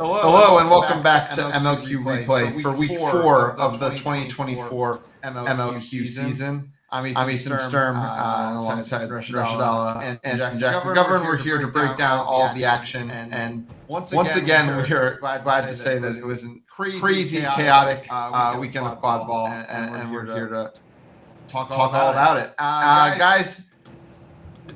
Hello and welcome back to MLQ Replay for week 4 of the 2024 MLQ season. I'm Ethan Sturm alongside Rashidala and Jack McGovern. We're here to break down all of the action, and once again we are glad to say that it was a crazy, chaotic weekend of quadball, and we're here to talk all about it. Guys,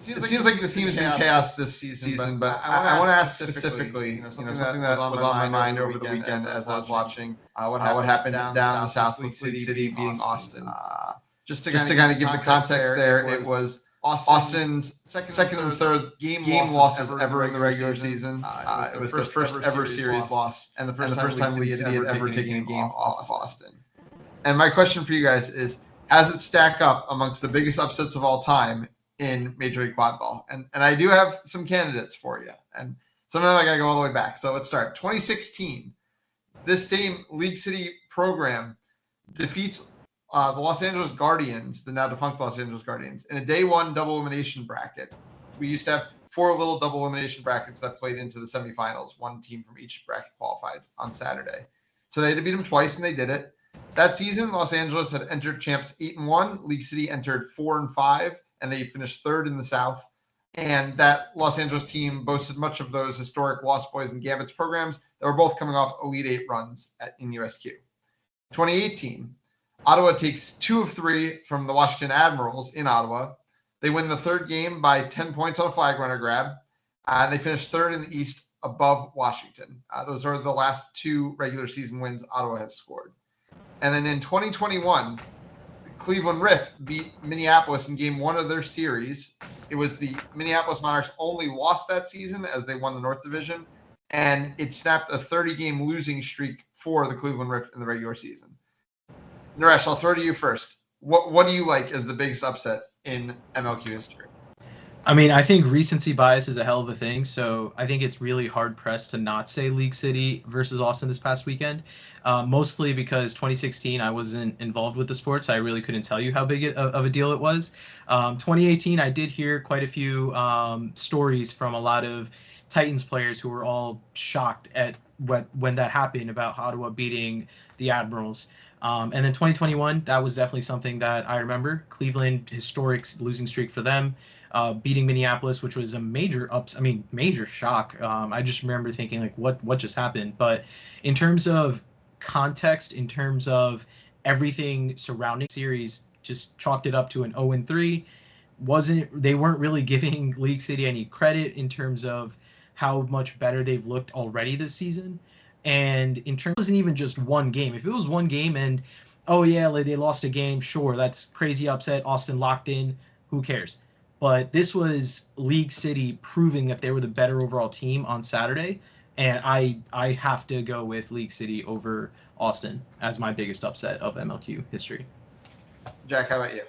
it seems like the theme's been chaos this season, but I want to ask specifically, something that was on my mind over the weekend as I was watching what happened down in the South with League City beating Austin. Just to kind of give the context there, it was Austin's second and third game losses ever in the regular season. It was their first ever series loss, and the first time League City had ever taken a game off of Austin. And my question for you guys is, has it stacked up amongst the biggest upsets of all time in Major League Quadball? And I do have some candidates for you, and some of them I gotta go all the way back. So let's start. 2016, this same League City program defeats the Los Angeles Guardians, the now defunct Los Angeles Guardians, in a day one double elimination bracket. We used to have 4 little double elimination brackets that played into the semifinals. One team from each bracket qualified on Saturday. So they had to beat them twice, and they did it. That season, Los Angeles had entered champs 8-1. League City entered 4-5. And they finished third in the South. And that Los Angeles team boasted much of those historic Lost Boys and Gambits programs that were both coming off Elite 8 runs in USQ. 2018, Ottawa takes 2 of 3 from the Washington Admirals in Ottawa. They win the third game by 10 points on a flag runner grab. And they finish third in the East above Washington. Those are the last 2 regular season wins Ottawa has scored. And then in 2021, Cleveland Riff beat Minneapolis in game 1 of their series. It was the Minneapolis Monarchs' only loss that season as they won the North Division, and it snapped a 30-game losing streak for the Cleveland Riff in the regular season. Naresh, I'll throw to you first. What do you like as the biggest upset in MLQ history? I mean, I think recency bias is a hell of a thing, so I think it's really hard-pressed to not say League City versus Austin this past weekend, mostly because 2016 I wasn't involved with the sport, so I really couldn't tell you how big of a deal it was. 2018, I did hear quite a few stories from a lot of Titans players who were all shocked at when that happened about Ottawa beating the Admirals. And then 2021, that was definitely something that I remember. Cleveland, historic losing streak for them. Beating Minneapolis, which was a major shock. I just remember thinking, like, what just happened? But in terms of context, in terms of everything surrounding the series, just chalked it up to an 0-3. They weren't really giving League City any credit in terms of how much better they've looked already this season. And in terms, it wasn't even just one game. If it was one game and, oh yeah, like they lost a game, sure, that's crazy upset. Austin locked in, who cares? But this was League City proving that they were the better overall team on Saturday. And I have to go with League City over Austin as my biggest upset of MLQ history. Jack, how about you?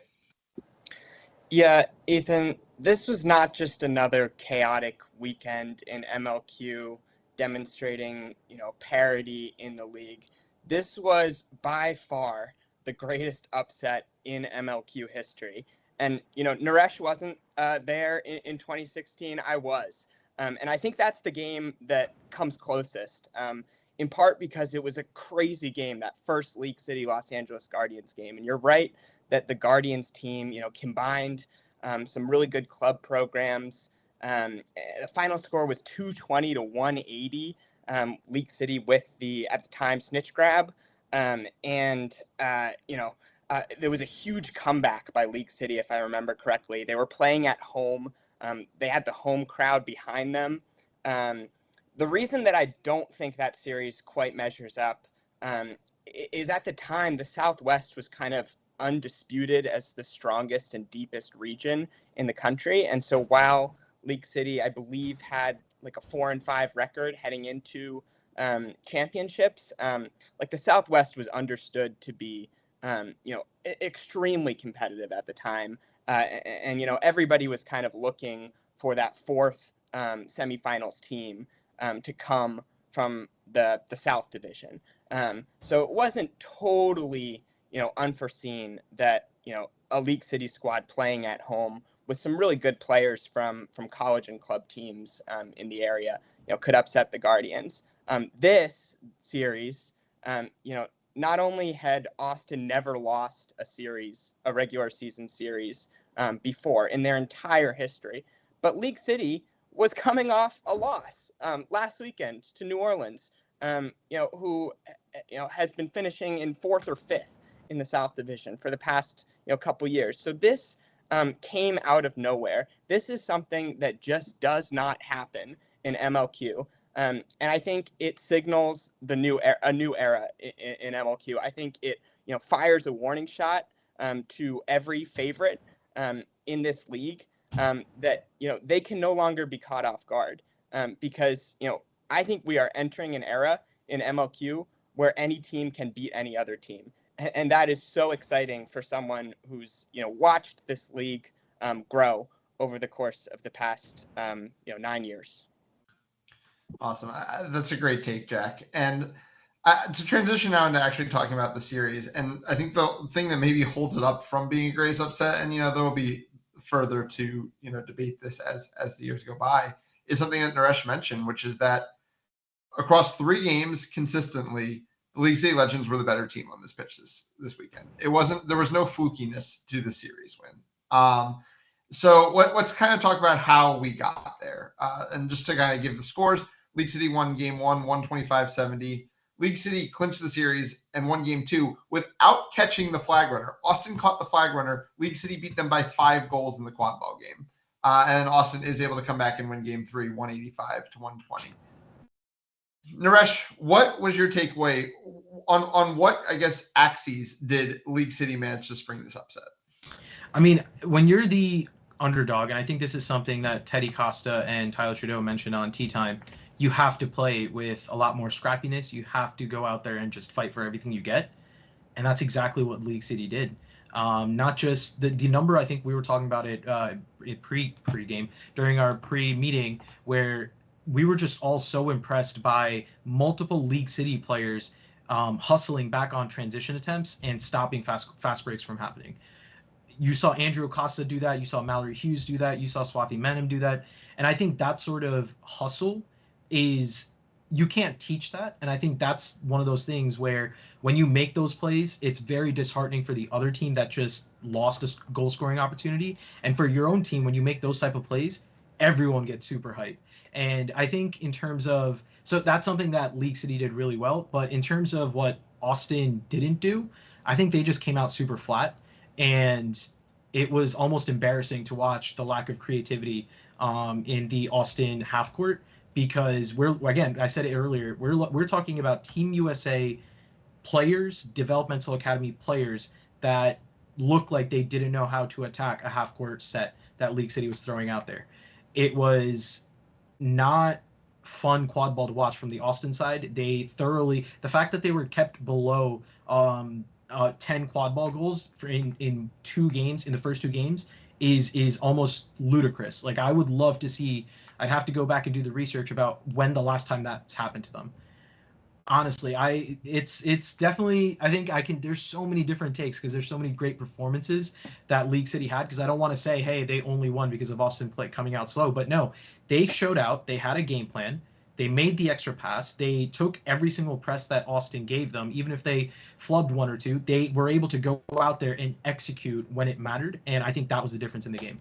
Yeah, Ethan, this was not just another chaotic weekend in MLQ demonstrating, parity in the league. This was by far the greatest upset in MLQ history. And, Naresh wasn't there in 2016. I was. And I think that's the game that comes closest, in part because it was a crazy game, that first League City Los Angeles Guardians game. And you're right that the Guardians team, combined some really good club programs. The final score was 220 to 180, League City with the, at the time, snitch grab. There was a huge comeback by League City, if I remember correctly. They were playing at home. They had the home crowd behind them. The reason that I don't think that series quite measures up is at the time, the Southwest was kind of undisputed as the strongest and deepest region in the country. And so while League City, I believe, had like a 4-5 record heading into championships, like the Southwest was understood to be extremely competitive at the time. And everybody was kind of looking for that fourth semifinals team to come from the South Division. So it wasn't totally, unforeseen that, a League City squad playing at home with some really good players from college and club teams in the area, could upset the Guardians. This series, not only had Austin never lost a regular season series before in their entire history, but League City was coming off a loss last weekend to New Orleans, who has been finishing in 4th or 5th in the South Division for the past couple years. So this came out of nowhere. This is something that just does not happen in MLQ. And I think it signals a new era in MLQ. I think it fires a warning shot to every favorite in this league that they can no longer be caught off guard because I think we are entering an era in MLQ where any team can beat any other team, and that is so exciting for someone who's watched this league grow over the course of the past 9 years. Awesome. That's a great take, Jack. And to transition now into actually talking about the series, and I think the thing that maybe holds it up from being a Grays upset, and there will be further to debate this as the years go by, is something that Naresh mentioned, which is that across 3 games consistently, the League City Legends were the better team on this pitch this weekend. There was no flukiness to the series win. So let's kind of talk about how we got there. And just to kind of give the scores, League City won game 1, 125-70. League City clinched the series and won game 2 without catching the flag runner. Austin caught the flag runner. League City beat them by 5 goals in the Quadball game. And Austin is able to come back and win game 3, 185-120. Naresh, what was your takeaway on what, I guess, axes did League City manage to spring this upset? I mean, when you're the underdog, and I think this is something that Teddy Costa and Tyler Trudeau mentioned on Tea Time, you have to play with a lot more scrappiness. You have to go out there and just fight for everything you get. And that's exactly what League City did. Not just the number, I think we were talking about it pre-game during our pre-meeting, where we were just all so impressed by multiple League City players hustling back on transition attempts and stopping fast breaks from happening. You saw Andrew Costa do that. You saw Mallory Hughes do that. You saw Swathi Menon do that. And I think that sort of hustle you can't teach that. And I think that's one of those things where when you make those plays, it's very disheartening for the other team that just lost a goal scoring opportunity. And for your own team, when you make those type of plays, everyone gets super hyped. And I think in terms of, so that's something that League City did really well. But in terms of what Austin didn't do, I think they just came out super flat. And it was almost embarrassing to watch the lack of creativity in the Austin half court, because I said it earlier, we're talking about Team USA players, developmental academy players that look like they didn't know how to attack a half court set that League City was throwing out there. It was not fun quad ball to watch from the Austin side. The fact that they were kept below 10 quad ball goals in 2 games, in the first 2 games, is almost ludicrous. Like, I would love to see, I'd have to go back and do the research about when the last time that's happened to them. Honestly, it's definitely, I think there's so many different takes because there's so many great performances that League City had, because I don't want to say, hey, they only won because of Austin coming out slow, but no, they showed out, they had a game plan, they made the extra pass, they took every single press that Austin gave them, even if they flubbed 1 or 2, they were able to go out there and execute when it mattered, and I think that was the difference in the game.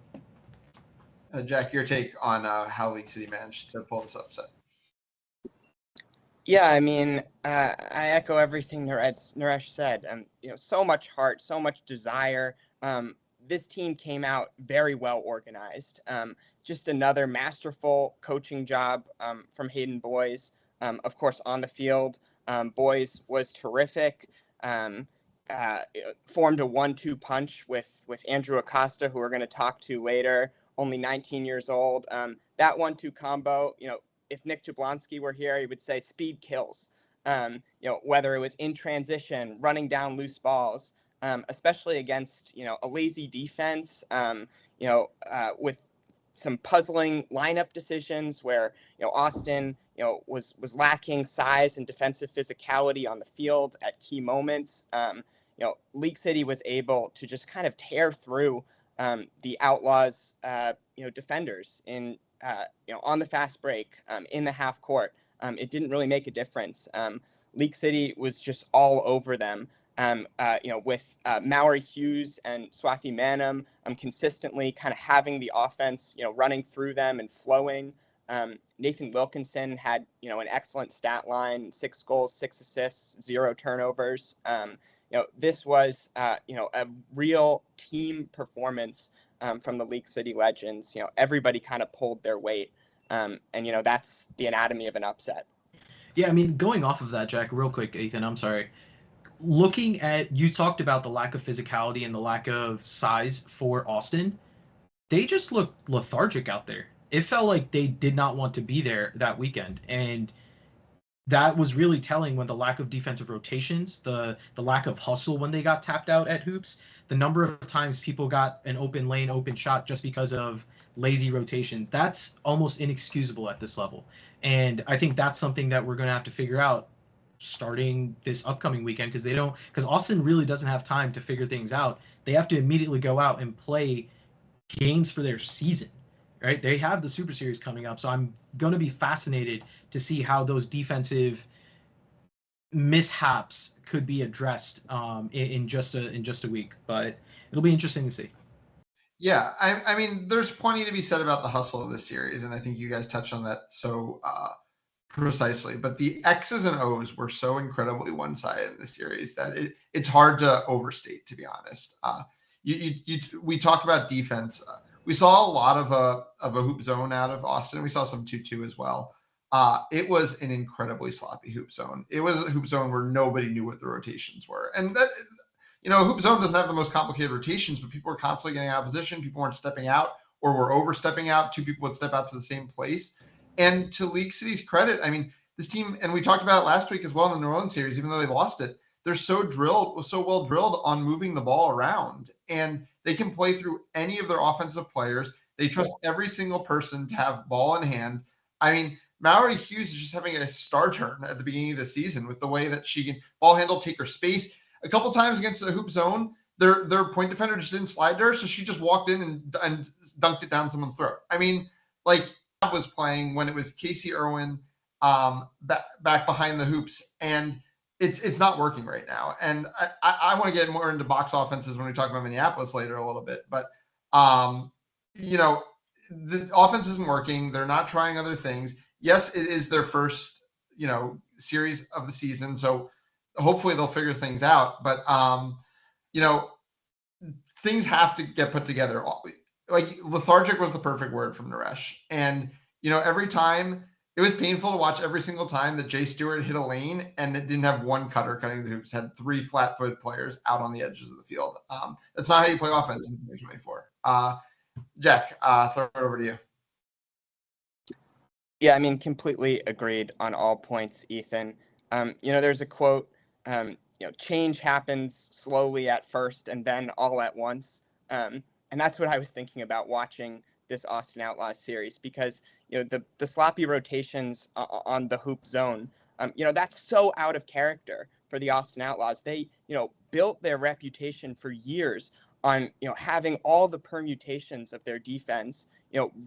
Jack, your take on how League City managed to pull this upset? Yeah, I mean, I echo everything Naresh said. So much heart, so much desire. This team came out very well organized. Just another masterful coaching job from Hayden Boys. Of course, on the field, Boys was terrific. Formed a 1-2 punch with Andrew Acosta, who we're going to talk to later, only 19 years old. That 1-2 combo, if Nick Jablonski were here, he would say speed kills. Whether it was in transition, running down loose balls, especially against, a lazy defense, with some puzzling lineup decisions where, Austin, was lacking size and defensive physicality on the field at key moments. League City was able to just kind of tear through the Outlaws, defenders in, on the fast break, in the half court. it didn't really make a difference. League City was just all over them. With Maori Hughes and Swathi Manam consistently kind of having the offense, running through them and flowing. Nathan Wilkinson had, an excellent stat line, 6 goals, 6 assists, 0 turnovers. This was, a real team performance from the League City Legends. Everybody kind of pulled their weight. And that's the anatomy of an upset. Yeah, I mean, going off of that, Jack, real quick, Ethan, I'm sorry. Looking at, you talked about the lack of physicality and the lack of size for Austin. They just looked lethargic out there. It felt like they did not want to be there that weekend. And that was really telling when the lack of defensive rotations, the lack of hustle when they got tapped out at hoops, the number of times people got an open lane, open shot just because of lazy rotations. That's almost inexcusable at this level. And I think that's something that we're going to have to figure out starting this upcoming weekend, because Austin really doesn't have time to figure things out. They have to immediately go out and play games for their season, right? They have the Super Series coming up, so I'm going to be fascinated to see how those defensive mishaps could be addressed in just a week. But it'll be interesting to see. Yeah, I mean, there's plenty to be said about the hustle of this series, and I think you guys touched on that so precisely. But the X's and O's were so incredibly one-sided in the series that it's hard to overstate, to be honest. We talk about defense. We saw a lot of a hoop zone out of Austin. We saw some 2-2 as well. It was an incredibly sloppy hoop zone. It was a hoop zone where nobody knew what the rotations were, and that. Hoop zone doesn't have the most complicated rotations, but people were constantly getting out of position. People weren't stepping out or were overstepping out. 2 people would step out to the same place. And to League City's credit, I mean, this team, and we talked about it last week as well in the New Orleans series, even though they lost it, they're so well drilled on moving the ball around. And they can play through any of their offensive players. They trust every single person to have ball in hand. I mean, Maori Hughes is just having a star turn at the beginning of the season with the way that she can ball handle, take her space. A couple times against the hoop zone, their point defender just didn't slide there, so she just walked in and dunked it down someone's throat. I mean, like I was playing when it was Casey Irwin back behind the hoops, and it's not working right now. And I want to get more into box offenses when we talk about Minneapolis later a little bit, but the offense isn't working. They're not trying other things. Yes, it is their first series of the season, so hopefully they'll figure things out, but things have to get put together. Like lethargic was the perfect word from Naresh. And every time it was painful to watch every single time that Jay Stewart hit a lane and it didn't have one cutter cutting the hoops, had 3 flat-footed players out on the edges of the field. That's not how you play offense in 2024. Jack, throw it over to you. Yeah, I mean, completely agreed on all points, Ethan. There's a quote, change happens slowly at first and then all at once. And that's what I was thinking about watching this Austin Outlaws series, because, the sloppy rotations on the hoop zone, that's so out of character for the Austin Outlaws. They, built their reputation for years on, having all the permutations of their defense,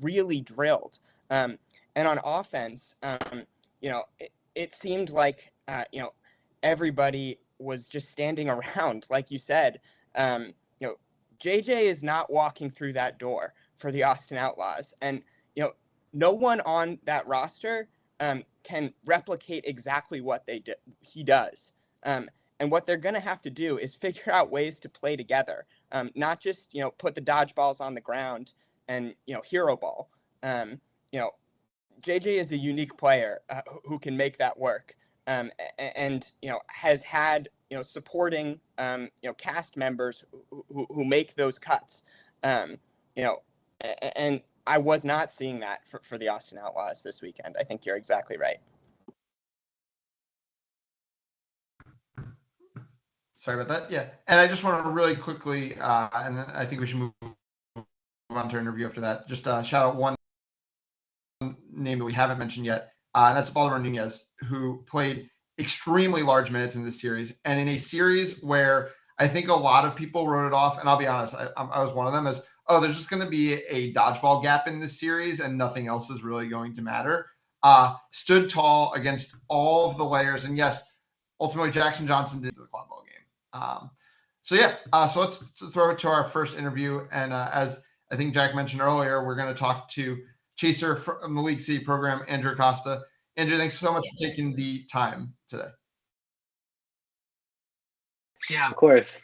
really drilled. And on offense, it seemed like, everybody was just standing around, like you said. JJ is not walking through that door for the Austin Outlaws, and no one on that roster can replicate exactly what he does. And what they're going to have to do is figure out ways to play together, not just put the dodgeballs on the ground and hero ball. JJ is a unique player who can make that work. And has had supporting cast members who make those cuts, and I was not seeing that for the Austin Outlaws this weekend. I think you're exactly right. Sorry about that. Yeah, and I just want to really quickly, and I think we should move on to our interview after that. Just shout out one name that we haven't mentioned yet. And that's Baltimore Nunez, who played extremely large minutes in this series, and in a series where I think a lot of people wrote it off, and I'll be honest, I was one of them, as, there's just going to be a dodgeball gap in this series and nothing else is really going to matter. stood tall against all of the layers. And yes, ultimately Jackson Johnson did the quadball game. So let's throw it to our first interview. And as I think Jack mentioned earlier, we're going to talk to Chaser from the League City program, Andrew Costa. Andrew, thanks so much for taking the time today. Yeah, of course.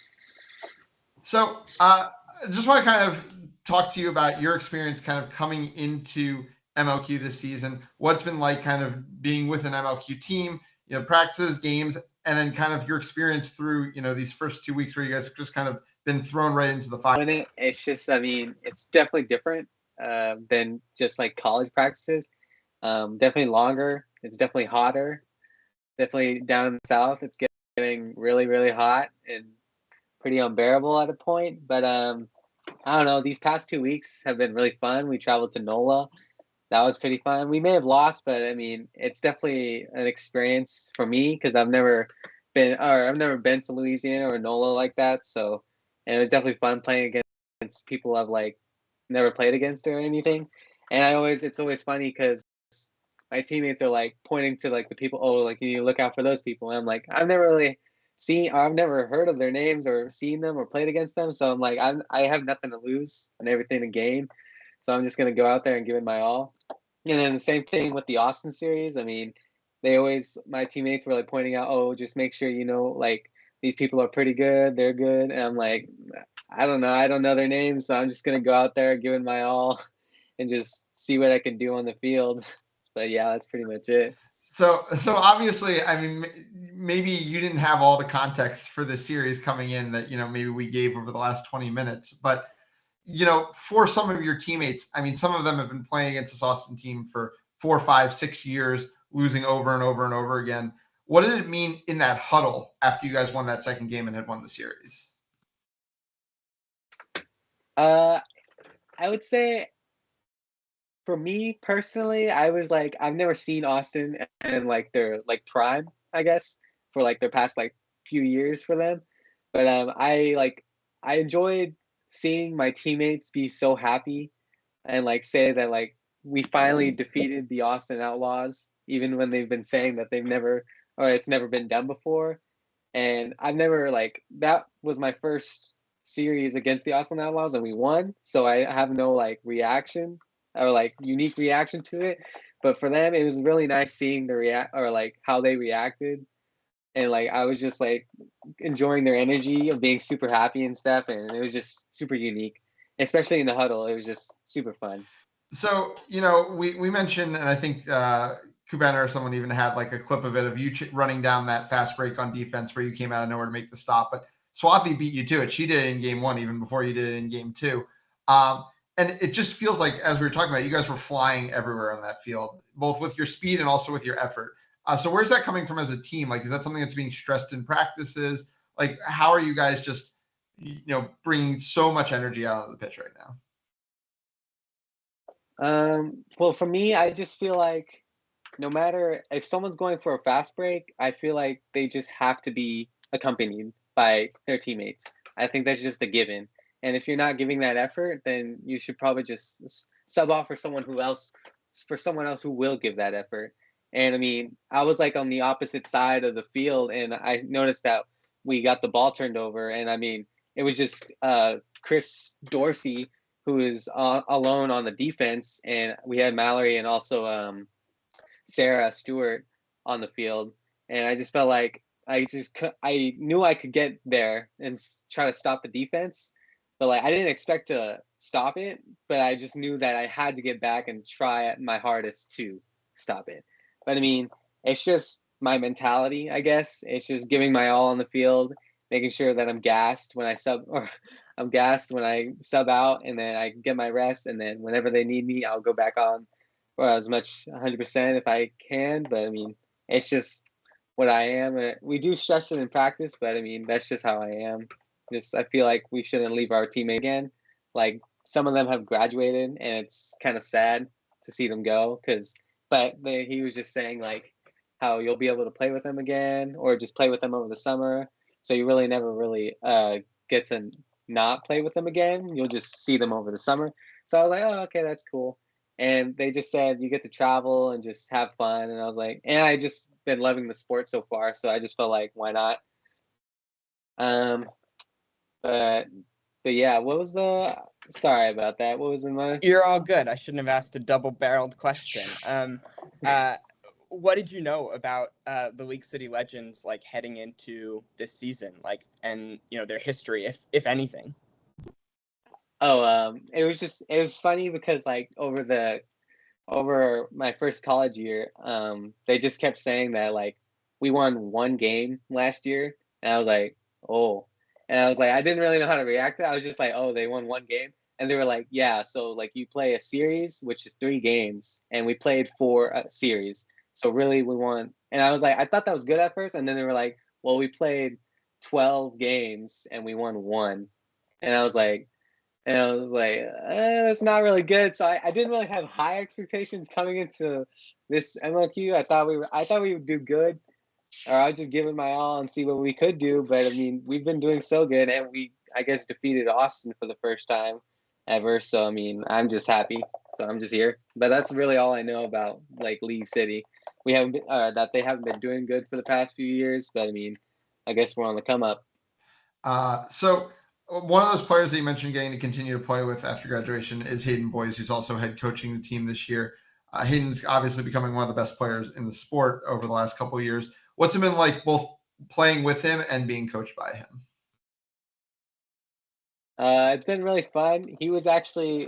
So I just want to kind of talk to you about your experience kind of coming into MLQ this season. What's been like kind of being with an MLQ team, practices, games, and then kind of your experience through, these first 2 weeks where you guys have just kind of been thrown right into the fire. It's just, it's definitely different than just like college practices. Definitely longer. It's definitely hotter. Definitely down in the south, it's getting really, really hot and pretty unbearable at a point. But I don't know. These past 2 weeks have been really fun. We traveled to NOLA. That was pretty fun. We may have lost, but it's definitely an experience for me because I've never been to Louisiana or NOLA like that. So, and it was definitely fun playing against people I've like never played against or anything. And it's always funny because my teammates are like pointing to like the people. Oh, like you need to look out for those people. And I'm like, I've never really seen, or I've never heard of their names or seen them or played against them. So I'm like, I have nothing to lose and everything to gain. So I'm just gonna go out there and give it my all. And then the same thing with the Austin series. My teammates were like pointing out, oh, just make sure like these people are pretty good, they're good. And I'm like, I don't know their names, so I'm just gonna go out there, give it my all, and just see what I can do on the field. But yeah, that's pretty much it. So obviously, maybe you didn't have all the context for this series coming in that maybe we gave over the last 20 minutes, but for some of your teammates, some of them have been playing against this Austin team for 4, 5, 6 years, losing over and over and over again. What did it mean in that huddle after you guys won that second game and had won the series? I would say for me personally, I was like, I've never seen Austin in like their like prime, I guess, for like their past like few years for them. But I enjoyed seeing my teammates be so happy and like say that like we finally defeated the Austin Outlaws, even when they've been saying that it's never been done before. And I've never that was my first series against the Austin Outlaws and we won. So I have no like reaction or like unique reaction to it. But for them, it was really nice seeing how they reacted. And like I was just like enjoying their energy of being super happy and stuff, and it was just super unique, especially in the huddle. It was just super fun. So we mentioned, and I think Kubena or someone even had like a clip of it of you running down that fast break on defense where you came out of nowhere to make the stop. But Swathi beat you to it. She did it in game 1 even before you did it in game 2. And it just feels like, as we were talking about, you guys were flying everywhere on that field, both with your speed and also with your effort. So where's that coming from as a team? Like, is that something that's being stressed in practices? Like, how are you guys just, bringing so much energy out of the pitch right now? Well, for me, I just feel like no matter if someone's going for a fast break, I feel like they just have to be accompanied by their teammates. I think that's just a given. And if you're not giving that effort, then you should probably just sub off for someone else who will give that effort. And I was like on the opposite side of the field, and I noticed that we got the ball turned over, and it was just Chris Dorsey who is alone on the defense, and we had Mallory and also Sarah Stewart on the field, and I just felt like I knew I could get there and try to stop the defense. But I didn't expect to stop it, but I just knew that I had to get back and try my hardest to stop it. But it's just my mentality, I guess. It's just giving my all on the field, making sure that I'm gassed when I sub out, and then I get my rest, and then whenever they need me, I'll go back on for as much 100% if I can. But it's just what I am. We do stress it in practice, but that's just how I am. I feel like we shouldn't leave our teammate again. Like some of them have graduated, and it's kind of sad to see them go. He was just saying like how you'll be able to play with them again, or just play with them over the summer. So you really never really get to not play with them again. You'll just see them over the summer. So I was like, oh, okay, that's cool. and they just said you get to travel and just have fun. And I was like, and I just been loving the sport so far, so I just felt like, why not? Um, but yeah, what was the? Sorry about that. What was the money? You're all good. I shouldn't have asked a double-barreled question. What did you know about the League City Legends like heading into this season, like, and their history, if anything? Oh, it was funny because like over my first college year, they just kept saying that like we won one game last year, and I was like, oh, and I was like, I didn't really know how to react to it. I was just like, oh, they won one game, and they were like, yeah, so like you play a series, which is 3 games, and we played 4 series, so really we won. And I was like, I thought that was good at first, and then they were like, well, we played 12 games and we won 1, and I was like. And I was like, that's not really good. So I didn't really have high expectations coming into this MLQ. I thought we would do good, or I was just giving my all and see what we could do. But I mean, we've been doing so good, and we, I guess, defeated Austin for the first time ever. So I mean, I'm just happy. So I'm just here. But that's really all I know about like League City. We haven't been, that they haven't been doing good for the past few years. But I mean, I guess we're on the come up. So one of those players that you mentioned getting to continue to play with after graduation is Hayden Boyes, who's also head coaching the team this year. Hayden's obviously becoming one of the best players in the sport over the last couple of years. What's it been like both playing with him and being coached by him? It's been really fun. He was actually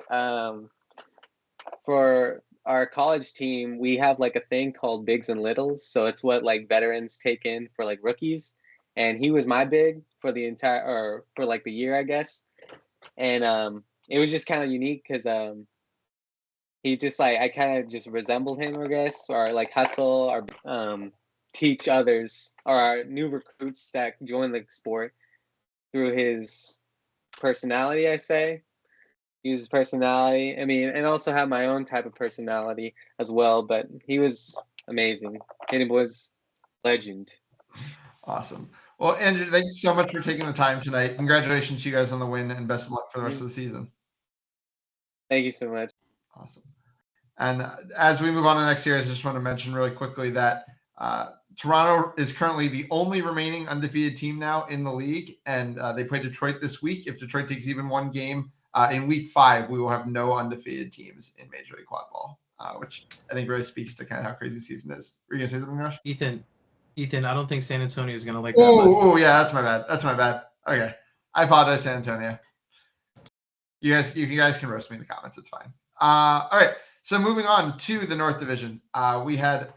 for our college team, we have like a thing called bigs and littles. So it's what like veterans take in for like rookies. And he was my big for the entire, or for like the year, I guess. And it was just kind of unique because he just like, I kind of just resembled him, I guess, or like hustle or teach others or our new recruits that join the sport through his personality, I say. His personality. I mean, and also have my own type of personality as well. But he was amazing. Kety was legend. Awesome. Well, Andrew, thank you so much for taking the time tonight. Congratulations to you guys on the win, and best of luck for the rest of the season. Thank you so much. Awesome. And as we move on to the next series, I just want to mention really quickly that Toronto is currently the only remaining undefeated team now in the league, and they play Detroit this week. If Detroit takes even one game in week 5, we will have no undefeated teams in Major League Quadball, which I think really speaks to kind of how crazy the season is. Were you going to say something, Rush? Ethan, I don't think San Antonio is going to like that. Oh, yeah, that's my bad. Okay. I apologize, San Antonio. You guys can roast me in the comments. It's fine. All right. So moving on to the North Division, we had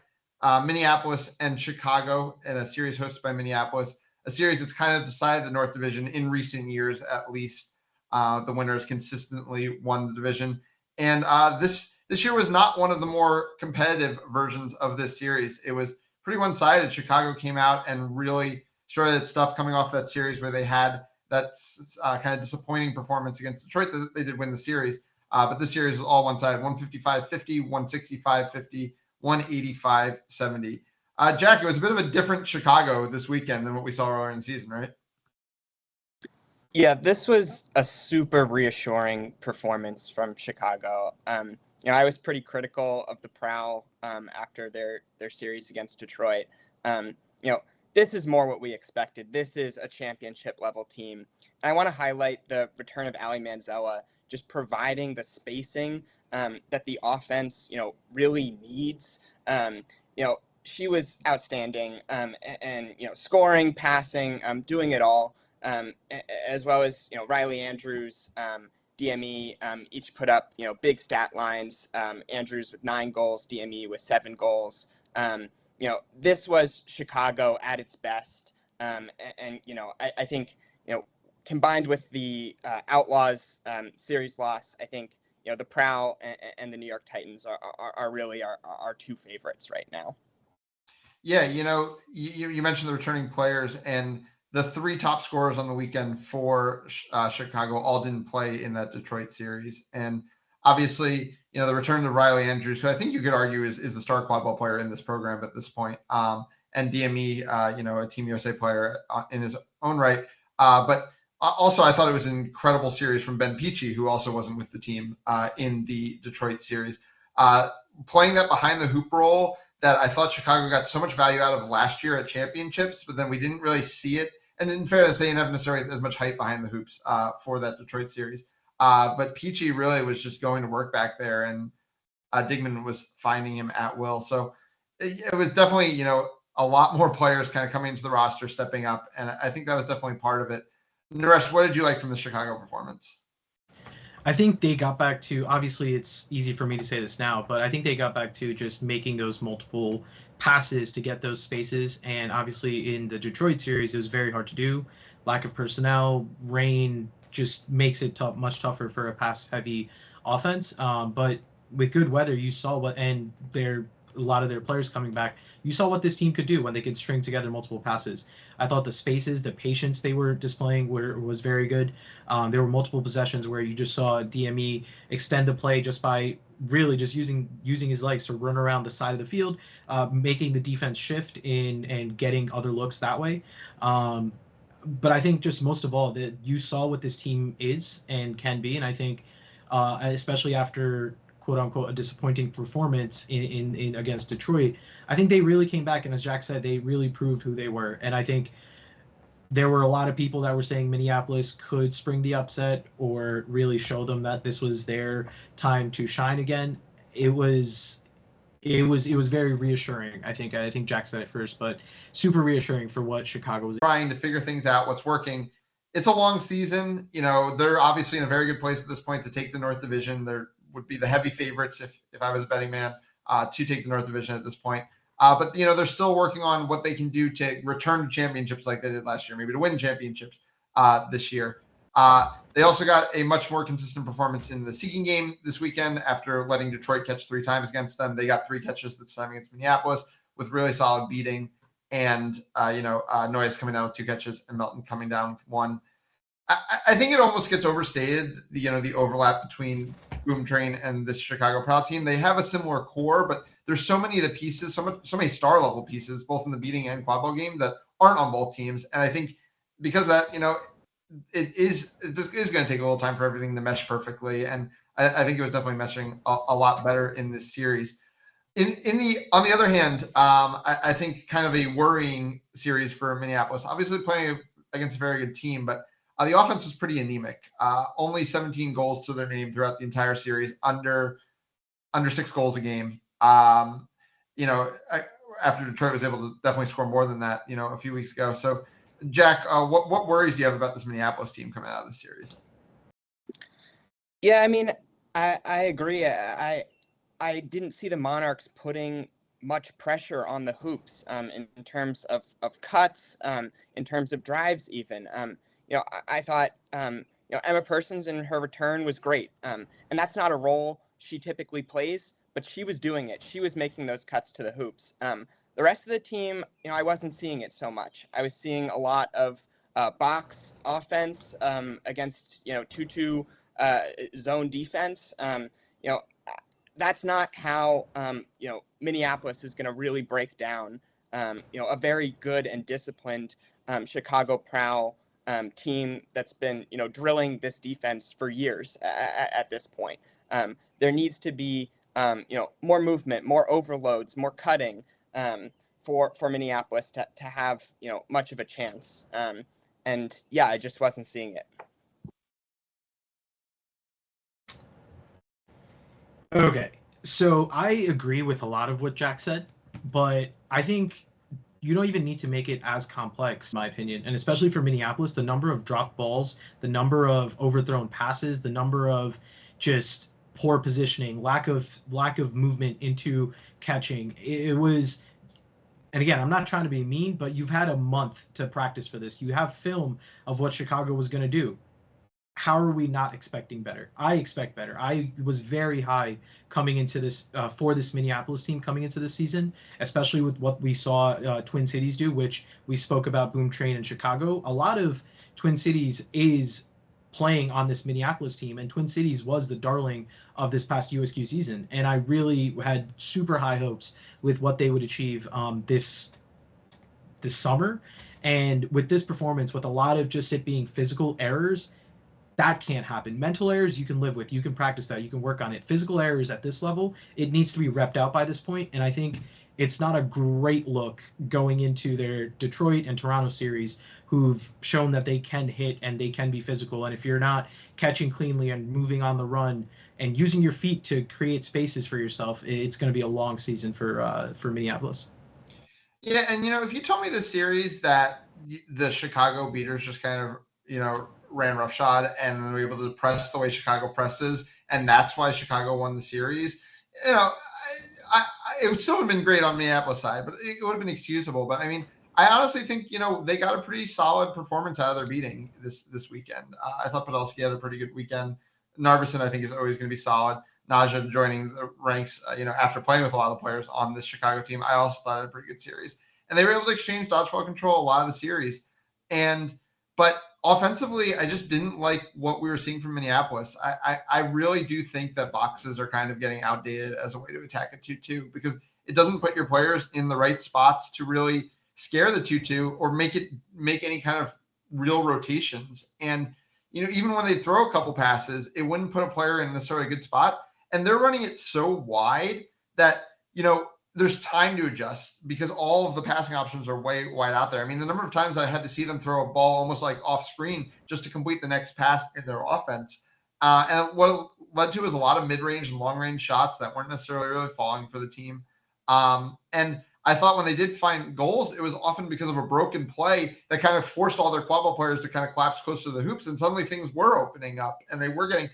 Minneapolis and Chicago in a series hosted by Minneapolis, a series that's kind of decided the North Division in recent years, at least. The winners consistently won the division. And this year was not one of the more competitive versions of this series. It was pretty one-sided. Chicago came out and really started stuff coming off that series where they had that kind of disappointing performance against Detroit that they did win the series. But this series was all one-sided, 155-50, 165-50, 185-70. Jack, it was a bit of a different Chicago this weekend than what we saw earlier in the season, right? Yeah, this was a super reassuring performance from Chicago. I was pretty critical of the Prow after their series against Detroit. This is more what we expected. This is a championship level team. And I want to highlight the return of Ali Manzella, just providing the spacing that the offense, really needs. She was outstanding and scoring, passing, doing it all, as well as, Riley Andrews, DME, each put up, big stat lines. Andrews with 9 goals, DME with 7 goals. This was Chicago at its best. I think, combined with the Outlaws series loss, I think, the Prow and the New York Titans are really our 2 favorites right now. Yeah, you mentioned the returning players, and the 3 top scorers on the weekend for Chicago all didn't play in that Detroit series. And obviously, the return to Riley Andrews, who I think you could argue is the star quadball player in this program at this point, and DME, a Team USA player in his own right. But also, I thought it was an incredible series from Ben Peachy, who also wasn't with the team in the Detroit series. playing that behind the hoop role that I thought Chicago got so much value out of last year at championships, but then we didn't really see it. And in fairness, they didn't have necessarily as much hype behind the hoops for that Detroit series. But Peachy really was just going to work back there, and Digman was finding him at will. So it was definitely, a lot more players kind of coming into the roster, stepping up. And I think that was definitely part of it. Naresh, what did you like from the Chicago performance? I think they got back to, obviously it's easy for me to say this now, but I think they got back to just making those multiple passes to get those spaces. And obviously in the Detroit series, it was very hard to do. Lack of personnel, rain just makes it much tougher for a pass-heavy offense. But with good weather, you saw what, and a lot of their players coming back, you saw what this team could do when they could string together multiple passes. I thought the spaces, the patience they were displaying was very good. There were multiple possessions where you just saw DME extend the play just by really just using his legs to run around the side of the field, making the defense shift in and getting other looks that way. But I think just most of all that you saw what this team is and can be, and I think especially after quote unquote a disappointing performance in against Detroit, I think they really came back, and as Jack said, they really proved who they were. And I think there were a lot of people that were saying Minneapolis could spring the upset or really show them that this was their time to shine again. It was very reassuring. I think Jack said it first, but super reassuring for what Chicago was trying to figure things out, what's working. It's a long season. They're obviously in a very good place at this point to take the North Division. They're would be the heavy favorites if I was a betting man to take the North Division at this point. But they're still working on what they can do to return to championships like they did last year, maybe to win championships this year. They also got a much more consistent performance in the seeking game this weekend after letting Detroit catch 3 times against them. They got 3 catches this time against Minneapolis with really solid beating. And, Noyes coming down with 2 catches and Melton coming down with 1. I think it almost gets overstated, the overlap between Boom Train and this Chicago Prow team. They have a similar core, but there's so many of the pieces, so many star level pieces, both in the beating and quadball game, that aren't on both teams. And I think because that, it is going to take a little time for everything to mesh perfectly. And I think it was definitely meshing a lot better in this series. On the other hand, I think kind of a worrying series for Minneapolis. Obviously playing against a very good team, but the offense was pretty anemic. Only 17 goals to their name throughout the entire series, under 6 goals a game. After Detroit was able to definitely score more than that, a few weeks ago. So, Jack, what worries do you have about this Minneapolis team coming out of the series? Yeah, I mean, I agree. I didn't see the Monarchs putting much pressure on the hoops in terms of cuts, in terms of drives even. I thought, Emma Persons in her return was great. And that's not a role she typically plays, but she was doing it. She was making those cuts to the hoops. The rest of the team, I wasn't seeing it so much. I was seeing a lot of box offense against, 2-2 zone defense. That's not how, Minneapolis is going to really break down, a very good and disciplined Chicago Prow team that's been, drilling this defense for years at this point. There needs to be, more movement, more overloads, more cutting for Minneapolis to have, much of a chance. And yeah, I just wasn't seeing it. Okay, so I agree with a lot of what Jack said, but I think you don't even need to make it as complex, in my opinion. And especially for Minneapolis, the number of dropped balls, the number of overthrown passes, the number of just poor positioning, lack of movement into catching. It was, and again, I'm not trying to be mean, but you've had a month to practice for this. You have film of what Chicago was going to do. How are we not expecting better? I expect better. I was very high coming into this for this Minneapolis team coming into this season, especially with what we saw Twin Cities do, which we spoke about Boom Train in Chicago. A lot of Twin Cities is playing on this Minneapolis team, and Twin Cities was the darling of this past USQ season. And I really had super high hopes with what they would achieve this summer. And with this performance, with a lot of just it being physical errors, that can't happen. Mental errors you can live with. You can practice that. You can work on it. Physical errors at this level, it needs to be repped out by this point. And I think it's not a great look going into their Detroit and Toronto series, who've shown that they can hit and they can be physical. And if you're not catching cleanly and moving on the run and using your feet to create spaces for yourself, it's going to be a long season for Minneapolis. Yeah, and if you told me this series that the Chicago Beaters just kind of ran roughshod and then were able to press the way Chicago presses, and that's why Chicago won the series, it would still have been great on Minneapolis side, but it would have been excusable. But I mean, I honestly think they got a pretty solid performance out of their beating this weekend. I thought Podolski had a pretty good weekend. Narveson, I think, is always going to be solid. Naja joining the ranks, after playing with a lot of the players on this Chicago team, I also thought it was a pretty good series. And they were able to exchange dodgeball control a lot of the series. But offensively, I just didn't like what we were seeing from Minneapolis. I really do think that boxes are kind of getting outdated as a way to attack a 2-2 because it doesn't put your players in the right spots to really scare the 2-2 or make any kind of real rotations. And, even when they throw a couple passes, it wouldn't put a player in necessarily a good spot. And they're running it so wide that, there's time to adjust because all of the passing options are way wide out there. I mean, the number of times I had to see them throw a ball almost like off screen just to complete the next pass in their offense. And what it led to is a lot of mid-range and long-range shots that weren't necessarily really falling for the team. And I thought when they did find goals, it was often because of a broken play that kind of forced all their quadball players to kind of collapse closer to the hoops. And suddenly things were opening up and they were getting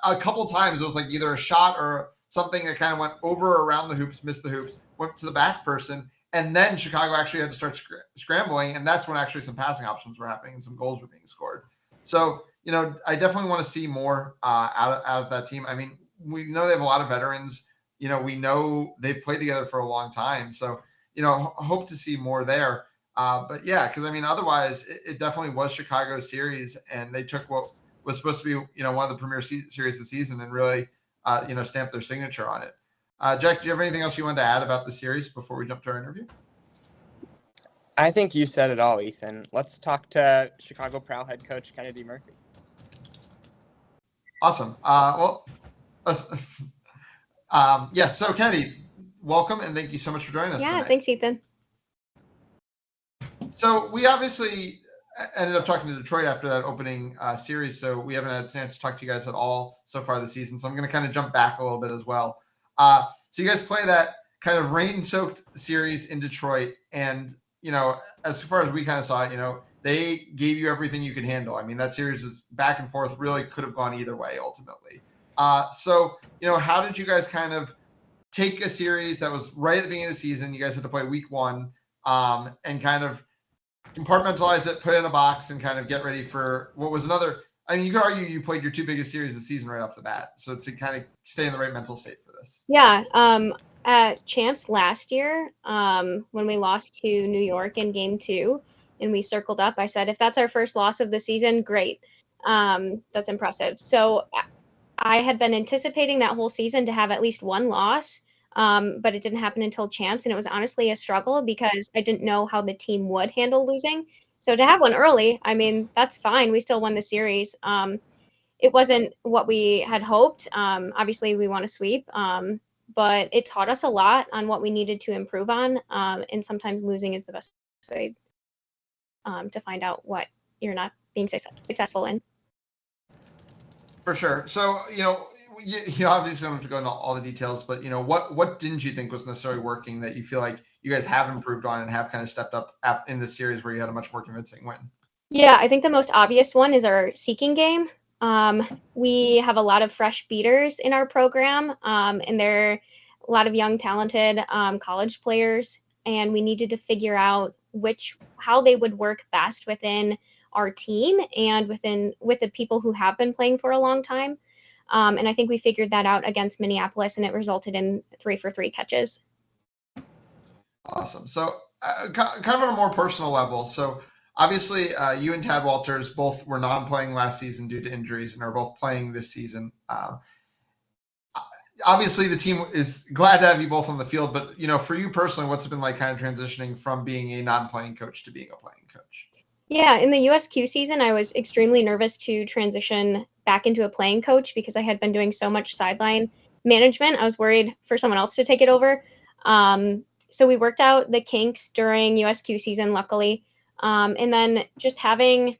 a couple times. It was like either a shot or something that kind of went over or around the hoops, missed the hoops, went to the back person. And then Chicago actually had to start scrambling. And that's when actually some passing options were happening and some goals were being scored. So, I definitely want to see more out of that team. I mean, we know they have a lot of veterans. We know they've played together for a long time. So, hope to see more there. But yeah, because I mean, otherwise, it definitely was Chicago's series, and they took what was supposed to be, one of the premier series of the season, and really, stamped their signature on it. Jack, do you have anything else you wanted to add about the series before we jump to our interview? I think you said it all, Ethan. Let's talk to Chicago Prow head coach Kety Murphy. Awesome. So Kety, welcome, and thank you so much for joining us tonight. Thanks, Ethan. So we obviously ended up talking to Detroit after that opening series, so we haven't had a chance to talk to you guys at all so far this season. So I'm going to kind of jump back a little bit as well. So you guys play that kind of rain-soaked series in Detroit, and as far as we kind of saw it, they gave you everything you could handle. I mean, that series is back and forth, really could have gone either way ultimately. So how did you guys kind of take a series that was right at the beginning of the season? You guys had to play week 1, and kind of compartmentalize it, put it in a box, and kind of get ready for what was another. I mean, you could argue you played your 2 biggest series of the season right off the bat. So to kind of stay in the right mental state for this. Yeah. At Champs last year, when we lost to New York in game 2 and we circled up, I said, if that's our first loss of the season, great. That's impressive. So I had been anticipating that whole season to have at least 1 loss, but it didn't happen until Champs. And it was honestly a struggle because I didn't know how the team would handle losing. So to have one early, I mean, that's fine. We still won the series. It wasn't what we had hoped. Obviously, we want to sweep, but it taught us a lot on what we needed to improve on. And sometimes losing is the best way to find out what you're not being successful in. For sure. So, you obviously don't have to go into all the details, but, what didn't you think was necessarily working that you feel like you guys have improved on and have kind of stepped up in this series where you had a much more convincing win? Yeah, I think the most obvious one is our seeking game. We have a lot of fresh beaters in our program, and they're a lot of young, talented college players, and we needed to figure out how they would work best within our team and with the people who have been playing for a long time. And I think we figured that out against Minneapolis, and it resulted in 3-for-3 catches. Awesome. So kind of on a more personal level. So obviously you and Tad Walters both were non-playing last season due to injuries and are both playing this season. Obviously the team is glad to have you both on the field, but for you personally, what's it been like kind of transitioning from being a non-playing coach to being a playing coach? Yeah, in the USQ season, I was extremely nervous to transition back into a playing coach because I had been doing so much sideline management. I was worried for someone else to take it over. So we worked out the kinks during USQ season, luckily. And then just having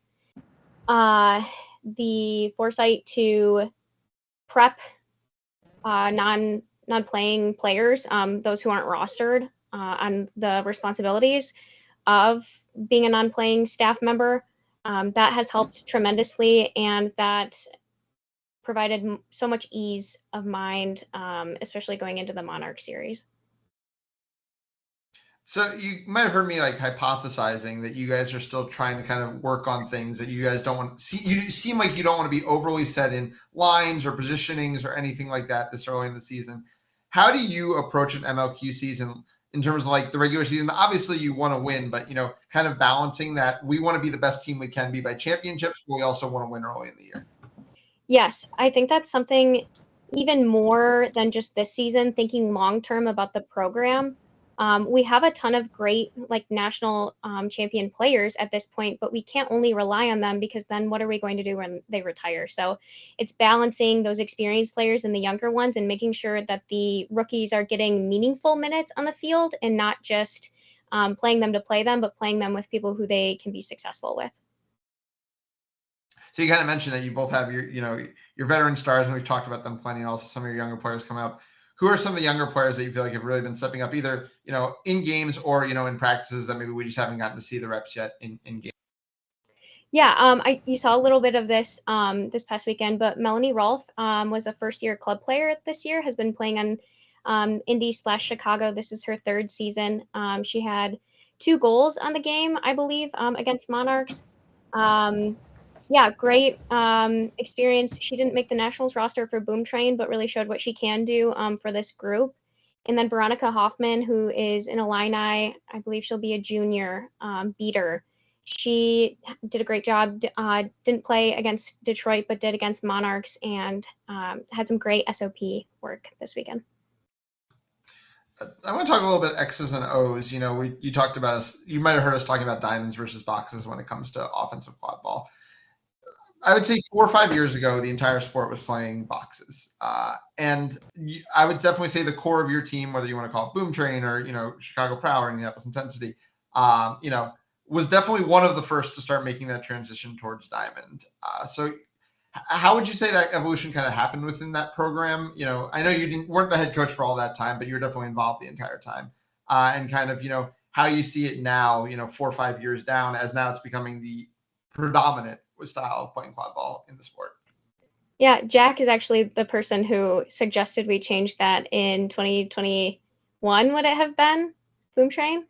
the foresight to prep non-playing players, those who aren't rostered, on the responsibilities of being a non-playing staff member. That has helped tremendously, and that provided so much ease of mind, especially going into the Monarch series. So you might have heard me like hypothesizing that you guys are still trying to kind of work on things that you guys don't want to see. You seem like you don't want to be overly set in lines or positionings or anything like that this early in the season. How do you approach an MLQ season in terms of like the regular season? Obviously you want to win, but kind of balancing that we want to be the best team we can be by championships, but we also want to win early in the year. Yes, I think that's something even more than just this season, thinking long-term about the program. We have a ton of great like national champion players at this point, but we can't only rely on them because then what are we going to do when they retire? So it's balancing those experienced players and the younger ones and making sure that the rookies are getting meaningful minutes on the field and not just playing them to play them, but playing them with people who they can be successful with. So you kind of mentioned that you both have your veteran stars, and we've talked about them plenty, and also some of your younger players coming up. Who are some of the younger players that you feel like have really been stepping up, either in games or in practices that maybe we just haven't gotten to see the reps yet in game? Yeah, you saw a little bit of this this past weekend, but Melanie Rolfe was a first-year club player this year, has been playing on Indy/Chicago. This is her third season. She had 2 goals on the game, I believe, against Monarchs. Yeah, great experience. She didn't make the Nationals roster for Boom Train, but really showed what she can do for this group. And then Veronica Hoffman, who is in Illini, I believe she'll be a junior beater. She did a great job. Didn't play against Detroit, but did against Monarchs, and had some great SOP work this weekend. I want to talk a little bit X's and O's. You talked about us. You might have heard us talking about diamonds versus boxes when it comes to offensive quad ball. I would say 4 or 5 years ago, the entire sport was playing boxes. And I would definitely say the core of your team, whether you want to call it Boom Train or, Chicago Prow or Minneapolis Intensity, was definitely one of the first to start making that transition towards diamond. So how would you say that evolution kind of happened within that program? I know you weren't the head coach for all that time, but you were definitely involved the entire time. And kind of, how you see it now, 4 or 5 years down, as now it's becoming the predominant style of playing quad ball in the sport. Yeah, Jack is actually the person who suggested we change that in 2021, would it have been? Boom Train?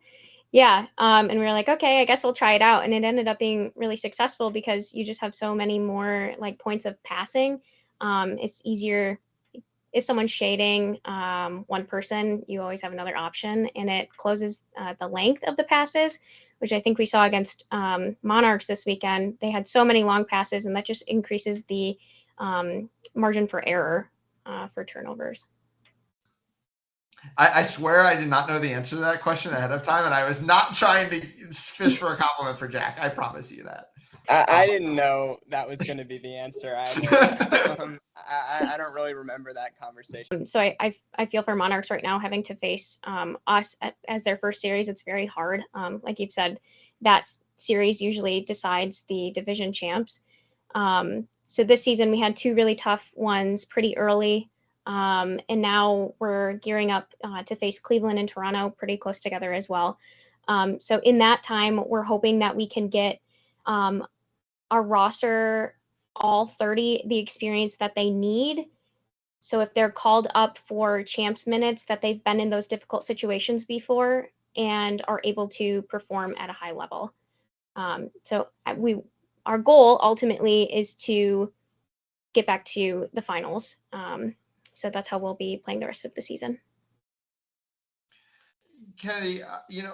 Yeah, and we were like, okay, I guess we'll try it out. And it ended up being really successful because you just have so many more like points of passing. It's easier if someone's shading one person, you always have another option, and it closes the length of the passes, which I think we saw against Monarchs this weekend. They had so many long passes, and that just increases the margin for error for turnovers. I swear I did not know the answer to that question ahead of time, and I was not trying to fish for a compliment for Jack. I promise you that. I didn't know that was going to be the answer either. I don't really remember that conversation. So I feel for Monarchs right now, having to face us as their first series. It's very hard. Like you've said, that series usually decides the division champs. So this season we had 2 really tough ones pretty early. And now we're gearing up to face Cleveland and Toronto pretty close together as well. So in that time, we're hoping that we can get our roster, all 30, the experience that they need. So if they're called up for champs minutes, that they've been in those difficult situations before and are able to perform at a high level. So our goal ultimately is to get back to the finals. So that's how we'll be playing the rest of the season. Kety,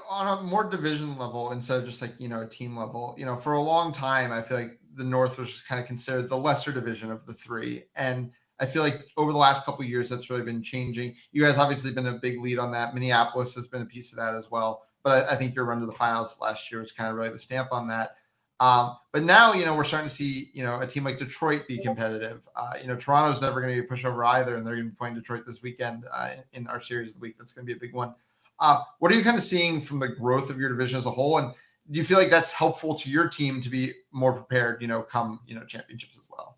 on a more division level instead of just like, a team level, for a long time, I feel like the North was kind of considered the lesser division of the 3. And I feel like over the last couple of years, that's really been changing. You guys obviously been a big lead on that. Minneapolis has been a piece of that as well. But I think your run to the finals last year was kind of really the stamp on that. But now, we're starting to see, a team like Detroit be competitive. Toronto's never going to be a pushover either, and they're going to be playing Detroit this weekend in our series of the week. That's going to be a big one. What are you kind of seeing from the growth of your division as a whole? And do you feel like that's helpful to your team to be more prepared, come, championships as well?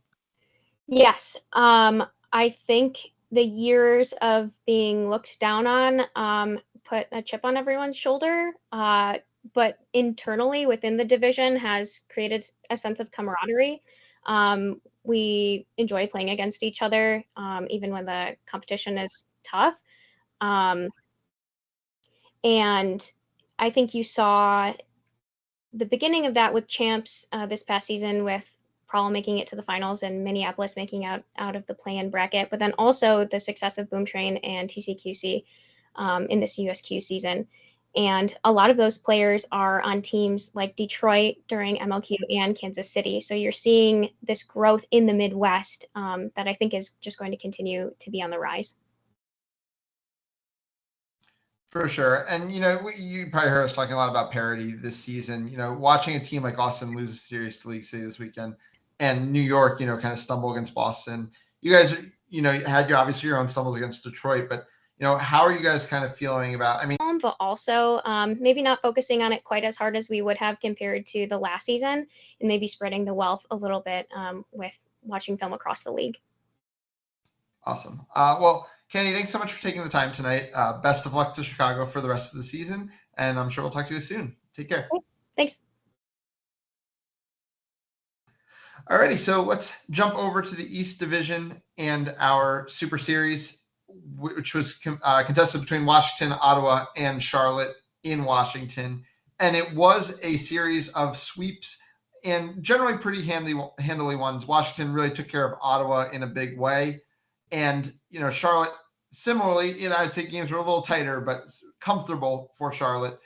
Yes. I think the years of being looked down on put a chip on everyone's shoulder. But internally within the division has created a sense of camaraderie. We enjoy playing against each other, even when the competition is tough. And I think you saw the beginning of that with champs this past season, with Prow making it to the finals and Minneapolis making out of the play-in bracket, but then also the success of Boom Train and TCQC in this USQ season. And a lot of those players are on teams like Detroit during MLQ and Kansas City. So you're seeing this growth in the Midwest that I think is just going to continue to be on the rise. For sure. And, you probably heard us talking a lot about parity this season. Watching a team like Austin lose a series to League City this weekend and New York, kind of stumble against Boston. You guys, had obviously your own stumbles against Detroit, but, how are you guys kind of feeling about, but also maybe not focusing on it quite as hard as we would have compared to the last season, and maybe spreading the wealth a little bit with watching film across the league. Awesome. Well, Kety, thanks so much for taking the time tonight. Best of luck to Chicago for the rest of the season, and I'm sure we'll talk to you soon. Take care. Thanks. Alrighty, so let's jump over to the East Division and our Super Series, which was contested between Washington, Ottawa, and Charlotte in Washington. And it was a series of sweeps and generally pretty handily ones. Washington really took care of Ottawa in a big way. And, Charlotte, similarly, I'd say games were a little tighter, but comfortable for Charlotte.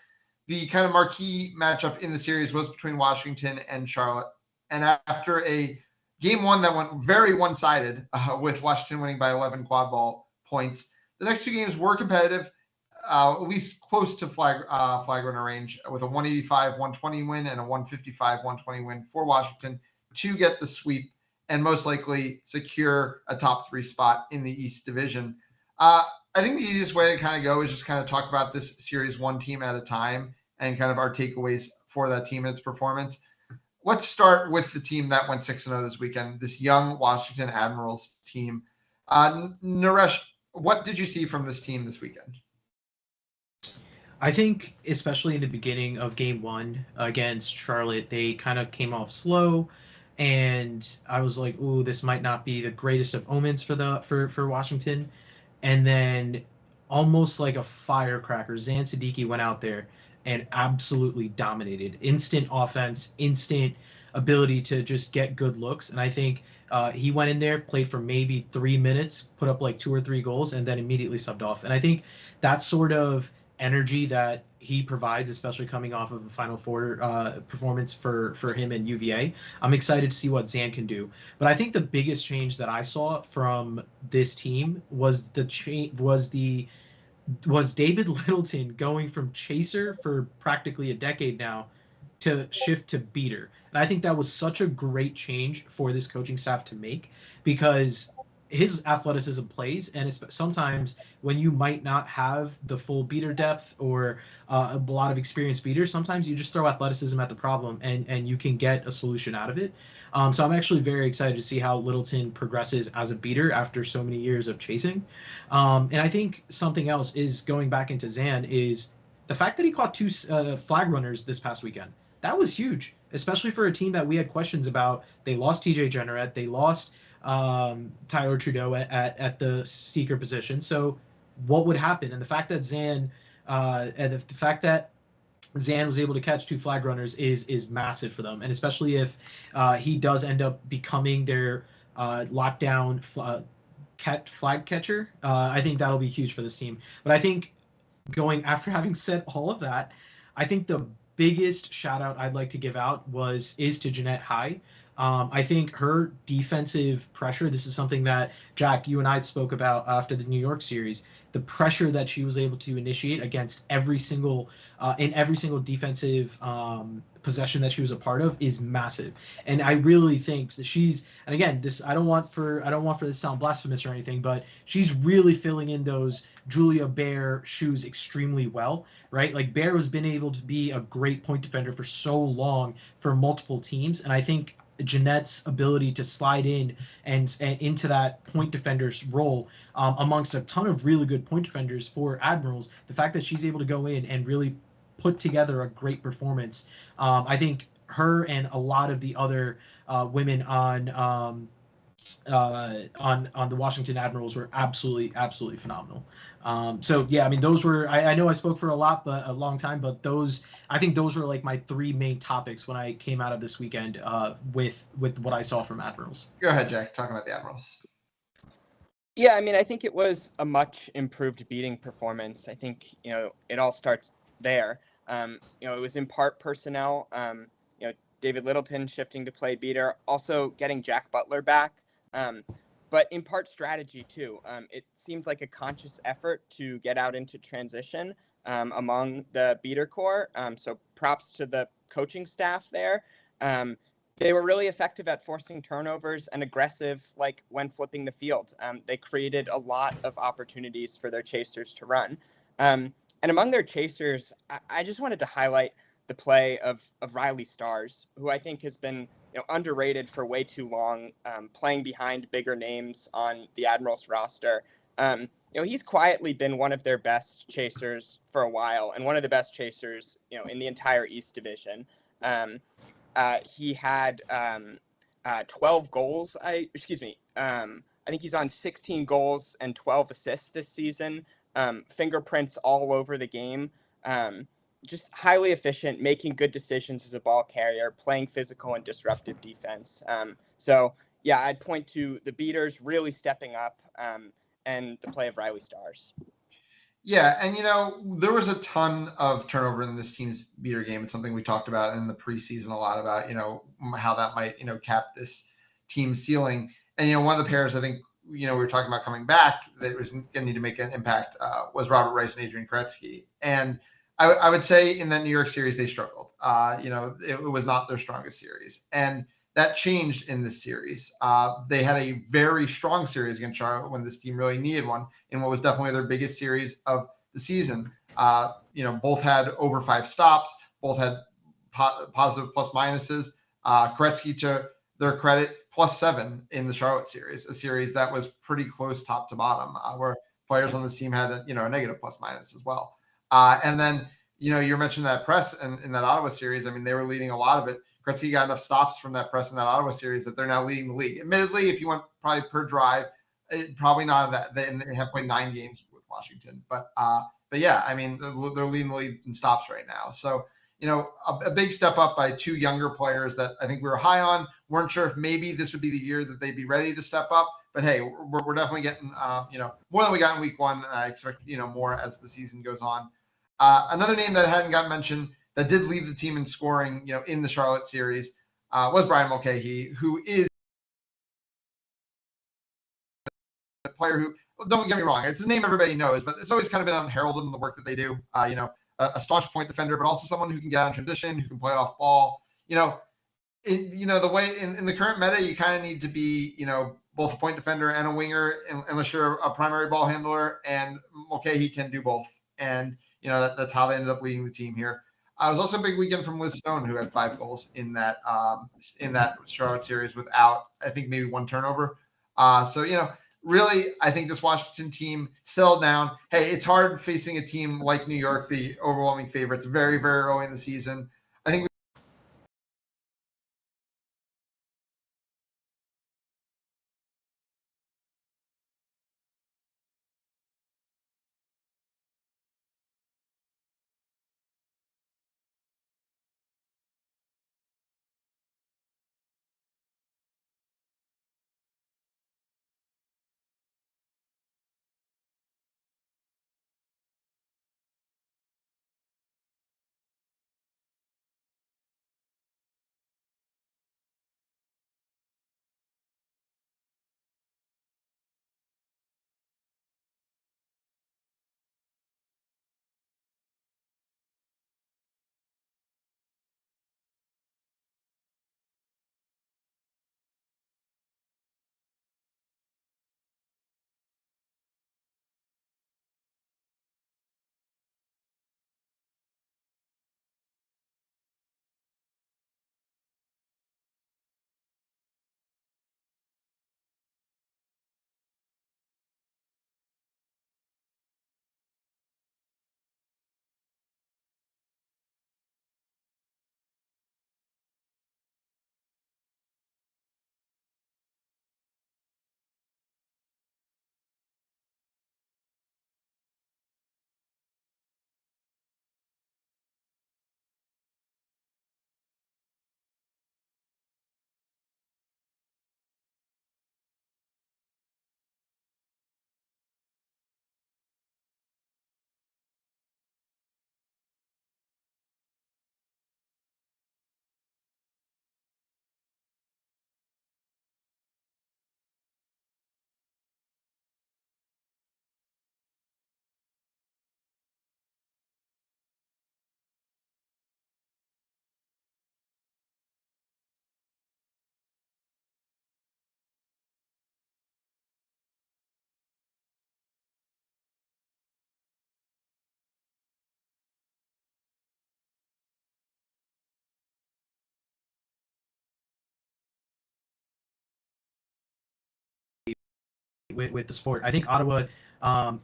The kind of marquee matchup in the series was between Washington and Charlotte. And after a game one that went very one-sided, with Washington winning by 11 quad ball points, the next two games were competitive, at least close to flag runner range, with a 185-120 win and a 155-120 win for Washington to get the sweep and most likely secure a top 3 spot in the East Division. I think the easiest way to kind of go is just kind of talk about this series one team at a time and kind of our takeaways for that team and its performance. Let's start with the team that went 6-0 this weekend, this young Washington Admirals team. Naresh, what did you see from this team this weekend? I think, especially in the beginning of game one against Charlotte, they kind of came off slow. And I was like, "Ooh, this might not be the greatest of omens for Washington." And then, almost like a firecracker, Zan Siddiqui went out there and absolutely dominated. Instant offense, instant ability to just get good looks. And I think he went in there, played for maybe 3 minutes, put up like 2 or 3 goals, and then immediately subbed off. And I think that sort of energy that he provides, especially coming off of a Final Four performance for him in UVA. I'm excited to see what Zan can do. But I think the biggest change that I saw from this team was David Littleton going from chaser for practically a decade now to shift to beater. And I think that was such a great change for this coaching staff to make, because his athleticism plays, and sometimes when you might not have the full beater depth or a lot of experienced beaters, sometimes you just throw athleticism at the problem and you can get a solution out of it. So I'm actually very excited to see how Littleton progresses as a beater after so many years of chasing. And I think something else is, going back into Zan, is the fact that he caught 2 flag runners this past weekend. That was huge, especially for a team that we had questions about. They lost TJ Jennerette. They lost Tyler Trudeau at the seeker position. So what would happen? And the fact that Zan was able to catch 2 flag runners is massive for them. And especially if he does end up becoming their lockdown flag catcher, I think that'll be huge for this team. But I think, after having said all of that, I think the biggest shout out I'd like to give out is to Jeanette High. I think her defensive pressure, this is something that, Jack, you and I spoke about after the New York series, the pressure that she was able to initiate against in every single defensive possession that she was a part of is massive. And I really think that and again, I don't want for this to sound blasphemous or anything, but she's really filling in those Julia Baer shoes extremely well, right? Like, Baer has been able to be a great point defender for so long for multiple teams, and I think Jeanette's ability to slide in and into that point defender's role amongst a ton of really good point defenders for Admirals, the fact that she's able to go in and really put together a great performance, I think her and a lot of the other women on the Washington Admirals were absolutely phenomenal. So yeah, I mean, those were, I know I spoke for a long time, but I think those were like my three main topics when I came out of this weekend with what I saw from Admirals. Go ahead, Jack, talking about the Admirals. Yeah, I mean, I think it was a much improved beating performance. I think, it all starts there. It was in part personnel, David Littleton shifting to play beater, also getting Jack Butler back, but in part strategy too. It seemed like a conscious effort to get out into transition among the beater core. So props to the coaching staff there. They were really effective at forcing turnovers and aggressive, like when flipping the field. They created a lot of opportunities for their chasers to run. And among their chasers, I just wanted to highlight the play of Riley Stars, who I think has been underrated for way too long, playing behind bigger names on the Admirals roster. He's quietly been one of their best chasers for a while, and one of the best chasers, in the entire East Division. He had 12 goals. I think he's on 16 goals and 12 assists this season. Fingerprints all over the game. Just highly efficient, making good decisions as a ball carrier, playing physical and disruptive defense. So yeah, I'd point to the beaters really stepping up, and the play of Riley Stars. Yeah, and there was a ton of turnover in this team's beater game. It's something we talked about in the preseason a lot about, how that might, cap this team ceiling. And one of the pairs I think, we were talking about coming back that was going to need to make an impact was Robert Rice and Adrien Kety. And I would say in that New York series they struggled. It was not their strongest series, and that changed in this series. They had a very strong series against Charlotte when this team really needed one, in what was definitely their biggest series of the season. Both had over 5 stops, both had positive plus minuses. Kety, to their credit, +7 in the Charlotte series, a series that was pretty close top to bottom, where players on this team had a negative plus minus as well. And then, you mentioned that press in that Ottawa series. I mean, they were leading a lot of it. Kety got enough stops from that press in that Ottawa series that they're now leading the league. Admittedly, if you went probably per drive, probably not that. They have played 9 games with Washington, but yeah, I mean, they're leading the league in stops right now. So, a big step up by 2 younger players that I think we were high on. Weren't sure if maybe this would be the year that they'd be ready to step up. But hey, we're definitely getting, more than we got in week 1. I expect, more as the season goes on. Another name that hadn't gotten mentioned that did lead the team in scoring, in the Charlotte series was Brian Mulcahy, who is a player who, don't get me wrong, it's a name everybody knows, but it's always kind of been unheralded in the work that they do. A staunch point defender, but also someone who can get out in transition, who can play off ball. The way in the current meta, you kind of need to be, both a point defender and a winger, unless you're a primary ball handler. And Mulcahy can do both, and that's how they ended up leading the team here. It was also a big weekend from Liz Stone, who had 5 goals in that Charlotte series without, I think, maybe 1 turnover. Really, I think this Washington team settled down. Hey, it's hard facing a team like New York, the overwhelming favorites, very, very early in the season. I think with the sport. I think Ottawa,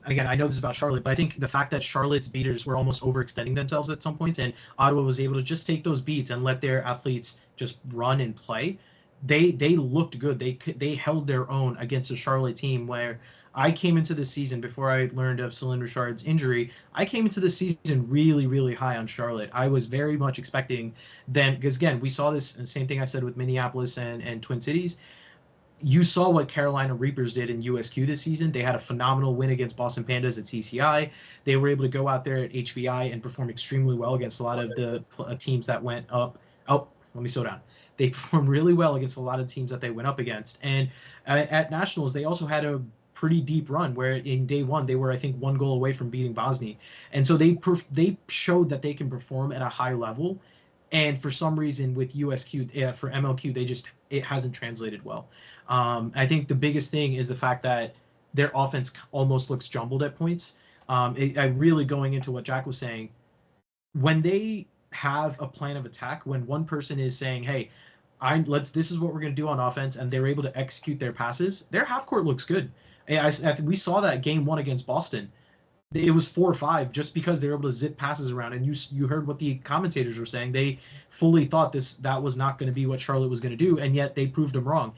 again, I know this is about Charlotte, but I think the fact that Charlotte's beaters were almost overextending themselves at some points, and Ottawa was able to just take those beats and let their athletes just run and play. They looked good. They held their own against a Charlotte team where I came into the season before I learned of Celine Richard's injury. I came into the season really, really high on Charlotte. I was very much expecting them because again, we saw this same thing I said with Minneapolis and Twin Cities. You saw what Carolina Reapers did in USQ this season. They had a phenomenal win against Boston Pandas at CCI. They were able to go out there at HVI and perform extremely well against a lot of the teams that went up. Oh, let me slow down. They performed really well against a lot of teams that they went up against. And at Nationals, they also had a pretty deep run where in day one, they were, I think, 1 goal away from beating Bosnia. And so they showed that they can perform at a high level. And for some reason with USQ, for MLQ, it hasn't translated well. I think the biggest thing is the fact that their offense almost looks jumbled at points. I really going into what Jack was saying, when they have a plan of attack, when one person is saying, "Hey, this is what we're going to do on offense," and they're able to execute their passes, their half court looks good. We saw that game 1 against Boston. It was 4-5 just because they were able to zip passes around, and you heard what the commentators were saying. They fully thought that was not going to be what Charlotte was going to do, and yet they proved them wrong.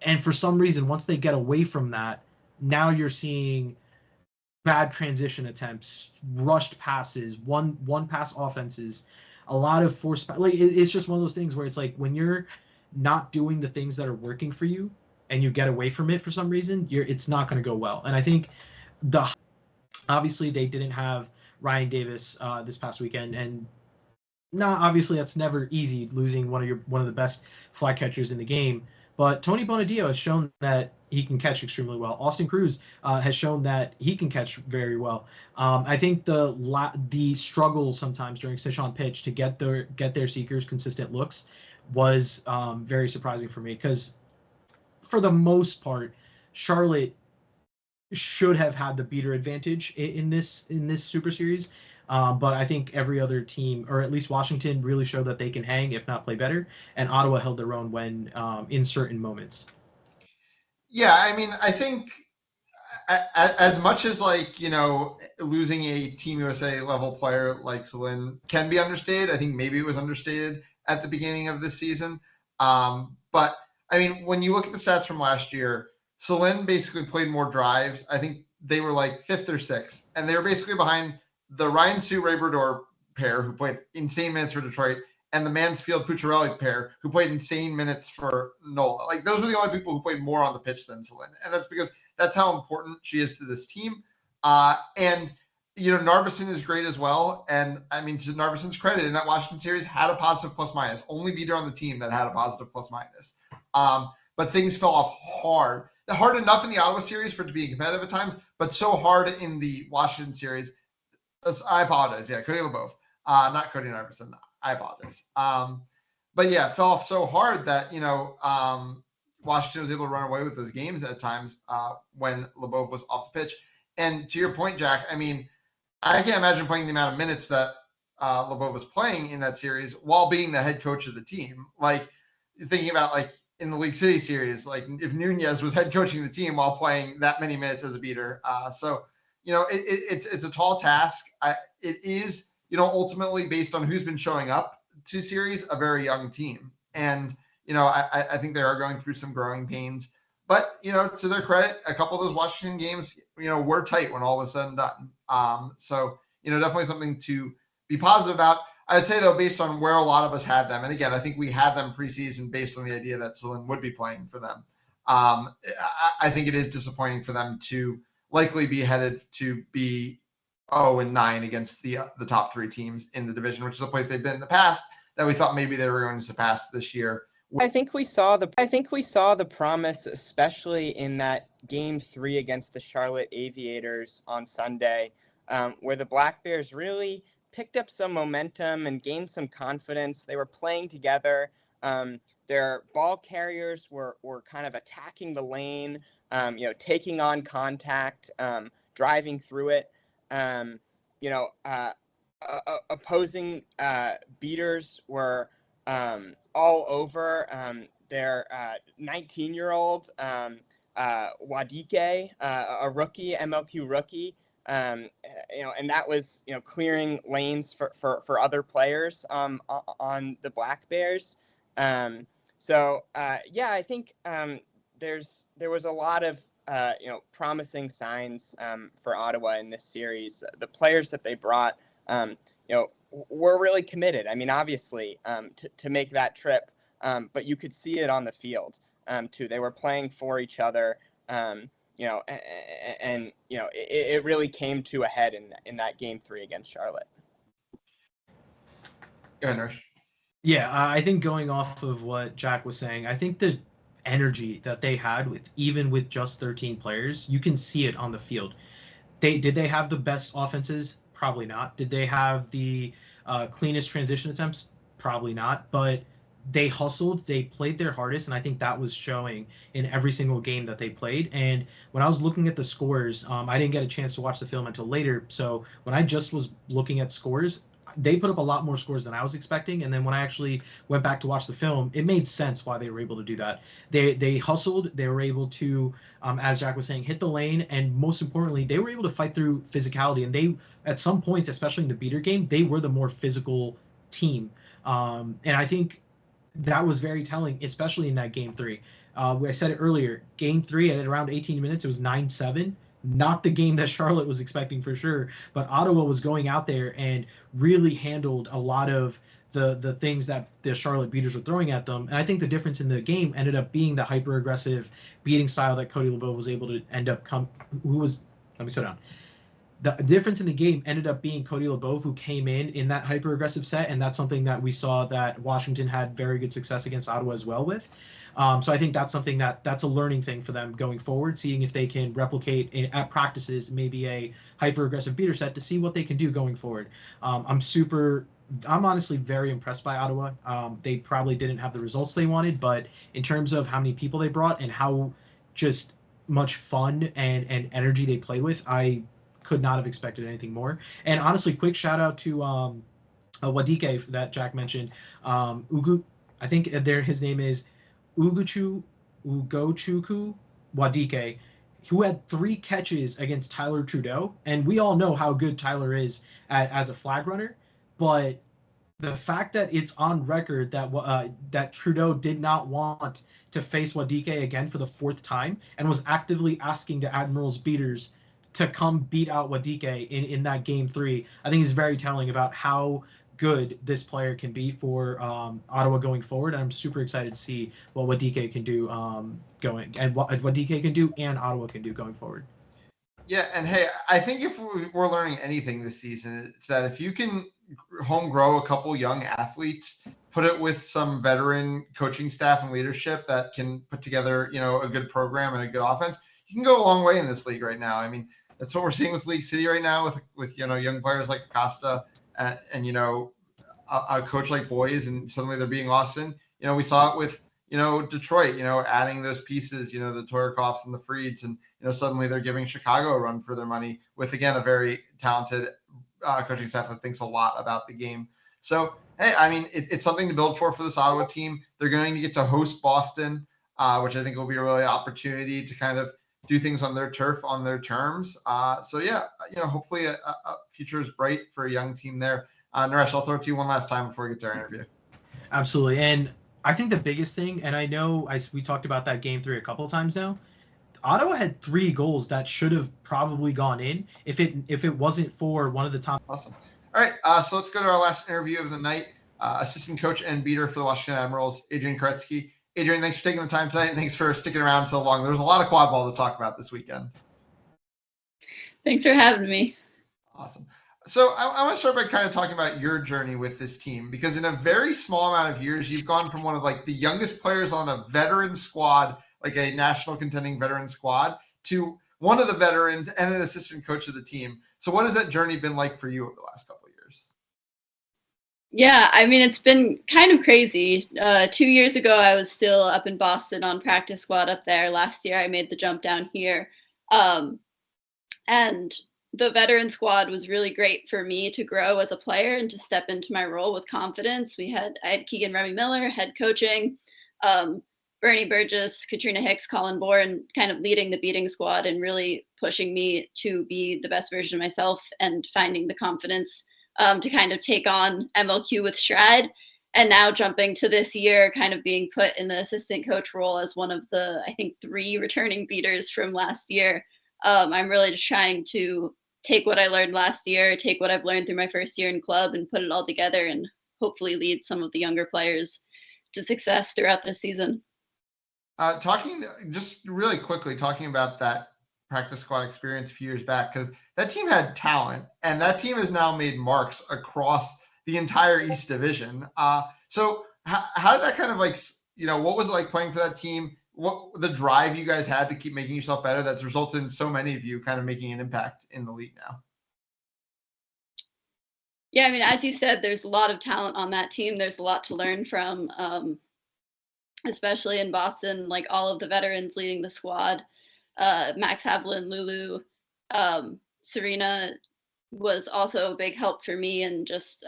And for some reason, once they get away from that, now you're seeing bad transition attempts, rushed passes, one pass offenses, a lot of forced. Like it's just one of those things where it's like when you're not doing the things that are working for you and you get away from it for some reason, it's not going to go well. And I think obviously they didn't have Ryan Davis this past weekend, and obviously that's never easy losing one of the best flag catchers in the game. But Tony Bonadio has shown that he can catch extremely well. Austin Cruz has shown that he can catch very well. I think the struggle sometimes during Cish on pitch to get their seekers consistent looks was very surprising for me because for the most part, Charlotte should have had the beater advantage in this Super Series. But I think every other team, or at least Washington, really showed that they can hang, if not play better. And Ottawa held their own when in certain moments. Yeah, I mean, I think as much as losing a Team USA level player like Celine can be understated, I think maybe it was understated at the beginning of this season. But I mean, when you look at the stats from last year, Celine basically played more drives. I think they were like 5th or 6th, and they were basically behind the Ryan Sue Raberdor pair, who played insane minutes for Detroit, and the Mansfield Pucciarelli pair, who played insane minutes for NOLA. Like those were the only people who played more on the pitch than Celine, and that's because that's how important she is to this team. And Narveson is great as well. And I mean, to Narveson's credit, in that Washington series, had a positive plus minus. Only beater on the team that had a positive plus minus. But things fell off hard. Hard enough in the Ottawa series for it to be competitive at times, but so hard in the Washington series. I apologize. Yeah, Cody LeBeouf, not Cody Narveson. I apologize. But yeah, it fell off so hard that Washington was able to run away with those games at times when LeBeouf was off the pitch. And to your point, Jack, I mean, I can't imagine playing the amount of minutes that LeBeouf was playing in that series while being the head coach of the team. Like thinking about in the League City series, like if Nunez was head coaching the team while playing that many minutes as a beater. So it's a tall task. It is ultimately based on who's been showing up to series, a very young team, and I think they are going through some growing pains. But to their credit, a couple of those Washington games were tight when all was said and done. So definitely something to be positive about. I would say, though, based on where a lot of us had them, and again, I think we had them preseason based on the idea that Celine would be playing for them. I think it is disappointing for them to likely be headed to be 0-9 against the top 3 teams in the division, which is a place they've been in the past that we thought maybe they were going to surpass this year. I think we saw the promise, especially in that Game 3 against the Charlotte Aviators on Sunday, where the Black Bears really picked up some momentum and gained some confidence. They were playing together. Their ball carriers were kind of attacking the lane, taking on contact, driving through it. Opposing beaters were all over their 19-year-old Wadike, a rookie, MLQ rookie. And that was, clearing lanes for other players on the Black Bears. I think there was a lot of promising signs for Ottawa in this series. The players that they brought, were really committed. I mean, obviously, to make that trip, but you could see it on the field too. They were playing for each other. It really came to a head in that game 3 against Charlotte. Go ahead, Nurse. Yeah, I think going off of what Jack was saying, I think the energy that they had with just 13 players, you can see it on the field. Did they have the best offenses? Probably not. Did they have the cleanest transition attempts? Probably not. But they hustled, they played their hardest, and I think that was showing in every single game that they played. And when I was looking at the scores, I didn't get a chance to watch the film until later. So when I just was looking at scores, they put up a lot more scores than I was expecting. And then when I actually went back to watch the film, it made sense why they were able to do that. They hustled, they were able to, as Jack was saying, hit the lane, and most importantly, they were able to fight through physicality. And they, at some points, especially in the beater game, they were the more physical team. And I think that was very telling, especially in that game 3. I said it earlier, game 3 at around 18 minutes, it was 9-7. Not the game that Charlotte was expecting for sure, but Ottawa was going out there and really handled a lot of the things that the Charlotte beaters were throwing at them. And I think the difference in the game ended up being the hyper-aggressive beating style that Kety LeBeau was able to end up let me slow down. The difference in the game ended up being Kety LeBeau, who came in that hyper-aggressive set, and that's something that we saw that Washington had very good success against Ottawa as well with. So I think that's something that's a learning thing for them going forward, seeing if they can replicate at practices maybe a hyper-aggressive beater set to see what they can do going forward. I'm honestly very impressed by Ottawa. They probably didn't have the results they wanted, but in terms of how many people they brought and how just much fun and energy they played with, I could not have expected anything more. And honestly, quick shout out to Wadike that Jack mentioned. I think his name is Ugochukwu Wadike, who had 3 catches against Tyler Trudeau. And we all know how good Tyler is as a flag runner. But the fact that it's on record that that Trudeau did not want to face Wadike again for the 4th time and was actively asking the Admirals beaters to come beat out Wadike in that game 3, I think is very telling about how good this player can be for Ottawa going forward. And I'm super excited to see what Wadike can do what Wadike can do and Ottawa can do going forward. Yeah, and hey, I think if we're learning anything this season, it's that if you can home grow a couple young athletes, put it with some veteran coaching staff and leadership that can put together, a good program and a good offense, you can go a long way in this league right now. I mean, that's what we're seeing with League City right now with young players like Costa and a coach like Boys, and suddenly they're being Austin. We saw it with Detroit, adding those pieces, the Torakovs and the Freeds, and suddenly they're giving Chicago a run for their money with, again, a very talented coaching staff that thinks a lot about the game. So hey, I mean, it's something to build for this Ottawa team. They're going to get to host Boston, which I think will be a really opportunity to kind of do things on their turf, on their terms. So yeah, hopefully a future is bright for a young team there. Naresh, I'll throw it to you one last time before we get to our interview. Absolutely. And I think the biggest thing, and I know we talked about that game 3 a couple of times now, Ottawa had 3 goals that should have probably gone in if it wasn't for one of the top. Awesome. All right, so let's go to our last interview of the night. Assistant coach and beater for the Washington Admirals, Adrien Koretsky. Adrien, thanks for taking the time tonight, and thanks for sticking around so long. There was a lot of quad ball to talk about this weekend. Thanks for having me. Awesome. So I want to start by kind of talking about your journey with this team, because in a very small amount of years, you've gone from one of the youngest players on a veteran squad, like a national contending veteran squad, to one of the veterans and an assistant coach of the team. So what has that journey been like for you over the last couple of years? Yeah, I mean, it's been kind of crazy. 2 years ago, I was still up in Boston on practice squad up there. Last year, I made the jump down here. And the veteran squad was really great for me to grow as a player and to step into my role with confidence. I had Keegan Remy Miller, head coaching. Bernie Burgess, Katrina Hicks, Colin Bourne kind of leading the beating squad and really pushing me to be the best version of myself and finding the confidence to kind of take on MLQ with stride. And now jumping to this year, kind of being put in the assistant coach role as one of the, I think, 3 returning beaters from last year. I'm really just trying to take what I learned last year, take what I've learned through my first year in club and put it all together and hopefully lead some of the younger players to success throughout this season. Talking just really quickly, talking about that practice squad experience a few years back, because that team had talent and that team has now made marks across the entire East Division. So how did that kind of like, what was it like playing for that team? What the drive you guys had to keep making yourself better that's resulted in so many of you kind of making an impact in the league now? Yeah, I mean, as you said, there's a lot of talent on that team. There's a lot to learn from, especially in Boston, like all of the veterans leading the squad. Max Havlin, Lulu, Serena was also a big help for me and just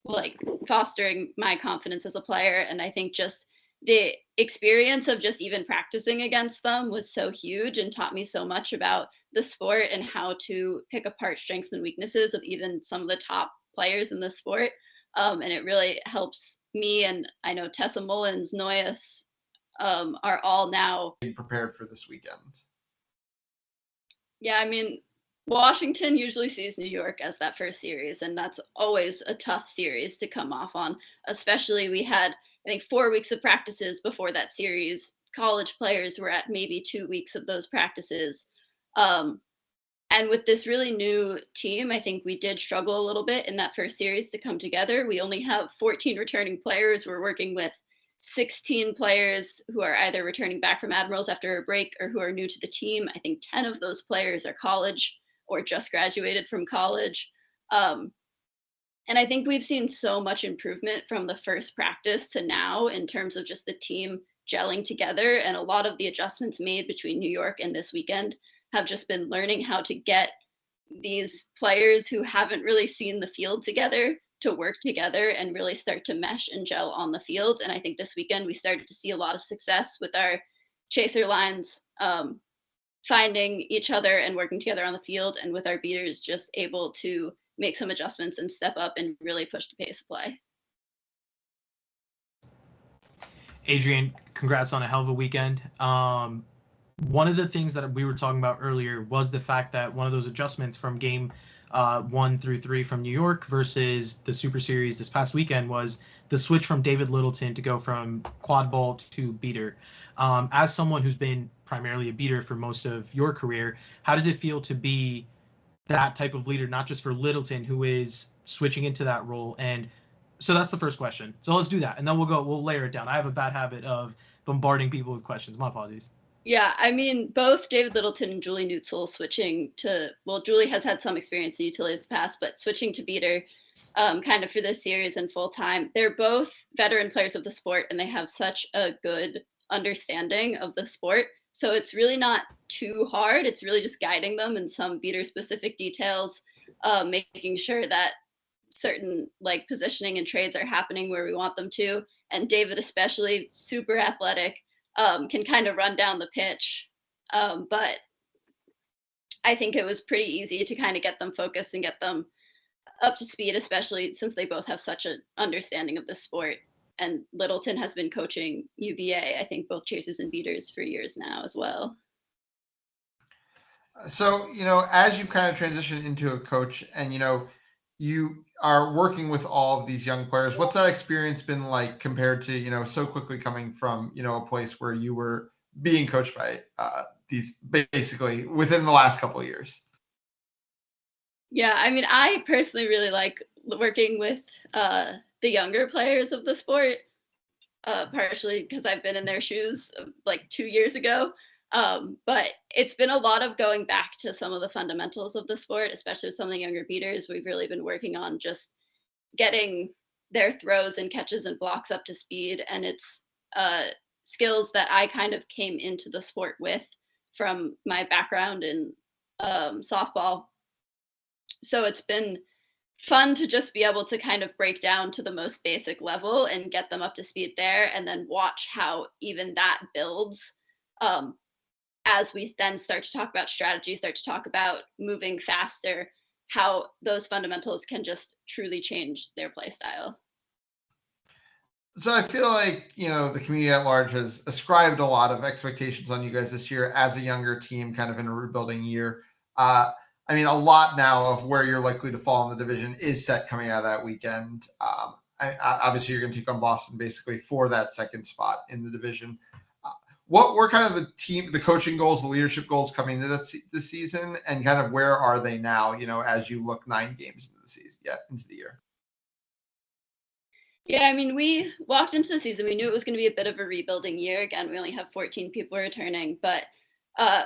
like fostering my confidence as a player. And I think just the experience of just even practicing against them was so huge and taught me so much about the sport and how to pick apart strengths and weaknesses of even some of the top players in the sport. And it really helps me, and I know Tessa Mullins, Noyes are all now prepared for this weekend. Yeah, I mean, Washington usually sees New York as that first series, and that's always a tough series to come off on. Especially we had, I think, 4 weeks of practices before that series. College players were at maybe 2 weeks of those practices. And with this really new team, I think we did struggle a little bit in that first series to come together. We only have 14 returning players. We're working with 16 players who are either returning back from Admirals after a break or who are new to the team. I think 10 of those players are college or just graduated from college. And I think we've seen so much improvement from the first practice to now in terms of just the team gelling together. And a lot of the adjustments made between New York and this weekend have just been learning how to get these players who haven't really seen the field together to work together and really start to mesh and gel on the field. And I think this weekend we started to see a lot of success with our chaser lines finding each other and working together on the field, and with our beaters just able to make some adjustments and step up and really push the pace of play. Adrien, congrats on a hell of a weekend. One of the things that we were talking about earlier was the fact that one of those adjustments from game 1 through 3 from New York versus the Super Series this past weekend was the switch from David Littleton to go from quad ball to beater. As someone who's been primarily a beater for most of your career, how does it feel to be that type of leader, not just for Littleton, who is switching into that role? And so that's the first question. So let's do that, and then we'll layer it down. I have a bad habit of bombarding people with questions. My apologies. Yeah, I mean, both David Littleton and Julie Neutzel switching to, well, Julie has had some experience in utilities in the past, but switching to beater kind of for this series and full time. They're both veteran players of the sport, and they have such a good understanding of the sport. So it's really not too hard. It's really just guiding them in some beater specific details, making sure that certain like positioning and trades are happening where we want them to. And David, especially, super athletic. Can kind of run down the pitch. But I think it was pretty easy to kind of get them focused and get them up to speed, especially since they both have such an understanding of the sport. And Littleton has been coaching UVA, I think, both chasers and beaters for years now as well. So, as you've kind of transitioned into a coach and, you are working with all of these young players, what's that experience been like compared to, so quickly coming from, a place where you were being coached by these basically within the last couple of years? Yeah, I mean, I personally really like working with the younger players of the sport, partially because I've been in their shoes like 2 years ago. But it's been a lot of going back to some of the fundamentals of the sport, especially some of the younger beaters. We've really been working on just getting their throws and catches and blocks up to speed. And it's skills that I kind of came into the sport with from my background in softball. So it's been fun to just be able to kind of break down to the most basic level and get them up to speed there, and then watch how even that builds as we then start to talk about strategy, start to talk about moving faster, how those fundamentals can just truly change their play style. So I feel like, the community at large has ascribed a lot of expectations on you guys this year as a younger team, kind of in a rebuilding year. A lot now of where you're likely to fall in the division is set coming out of that weekend. Obviously, you're going to take on Boston basically for that second spot in the division. What were kind of the coaching goals, the leadership goals coming into this season, and kind of where are they now, as you look 9 games into the season, into the year? Yeah, we walked into the season, we knew it was going to be a bit of a rebuilding year. Again, we only have 14 people returning, but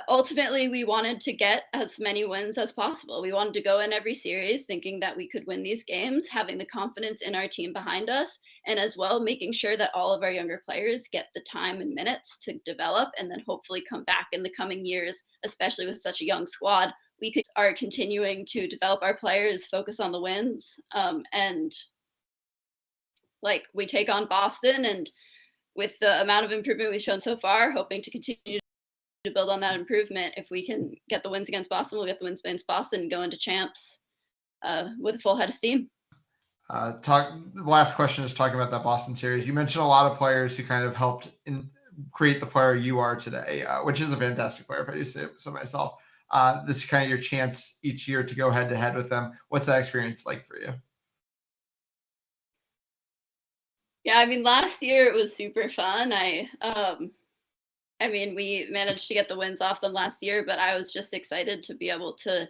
ultimately we wanted to get as many wins as possible. We wanted to go in every series thinking that we could win these games, having the confidence in our team behind us, and as well making sure that all of our younger players get the time and minutes to develop and then hopefully come back in the coming years, especially with such a young squad. We are continuing to develop our players, focus on the wins, and we take on Boston, and with the amount of improvement we've shown so far, hoping to continue to build on that improvement. If we can get the wins against Boston, we'll get the wins against Boston and go into champs with a full head of steam. The last question is talking about that Boston series. You mentioned a lot of players who kind of helped create the player you are today, which is a fantastic player, if I do say so myself. This is kind of your chance each year to go head to head with them. What's that experience like for you? Yeah, last year it was super fun. We managed to get the wins off them last year, but I was just excited to be able to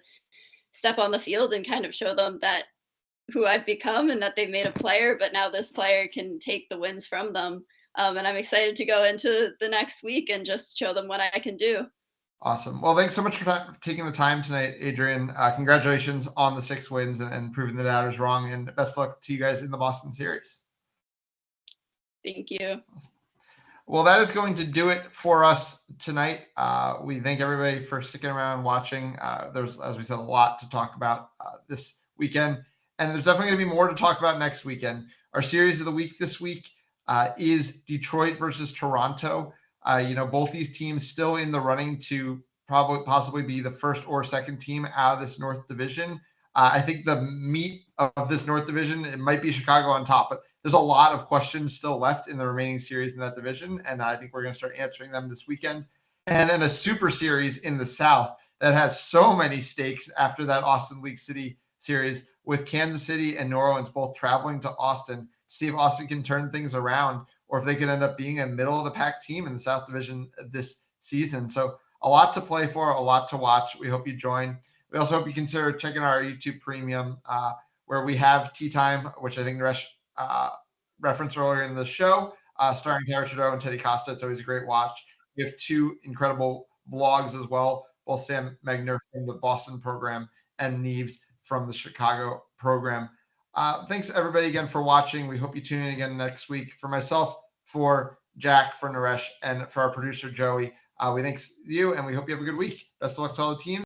step on the field and kind of show them that who I've become and that they've made a player, but now this player can take the wins from them. And I'm excited to go into the next week and just show them what I can do. Awesome. Well, thanks so much for taking the time tonight, Adrien. Congratulations on the 6 wins and proving the doubters wrong, and best of luck to you guys in the Boston series. Thank you. Well, that is going to do it for us tonight. We thank everybody for sticking around and watching. There's, as we said, a lot to talk about this weekend, and there's definitely going to be more to talk about next weekend. Our series of the week this week is Detroit versus Toronto. Both these teams still in the running to possibly be the first or second team out of this North Division. I think the meat of this North Division, it might be Chicago on top, but there's a lot of questions still left in the remaining series in that division, and I think we're going to start answering them this weekend. And then a super series in the South that has so many stakes after that Austin League City series, with Kansas City and New Orleans both traveling to Austin to see if Austin can turn things around, or if they could end up being a middle-of-the-pack team in the South Division this season. So a lot to play for, a lot to watch. We hope you join. We also hope you consider checking our YouTube Premium, where we have Tea Time, which I think Naresh referenced earlier in the show, starring Tara Trudeau and Teddy Costa. It's always a great watch. We have 2 incredible vlogs as well, both Sam Megner from the Boston program and Neves from the Chicago program. Thanks everybody again for watching. We hope you tune in again next week. For myself, for Jack, for Naresh, and for our producer Joey, we thank you, and we hope you have a good week. Best of luck to all the teams.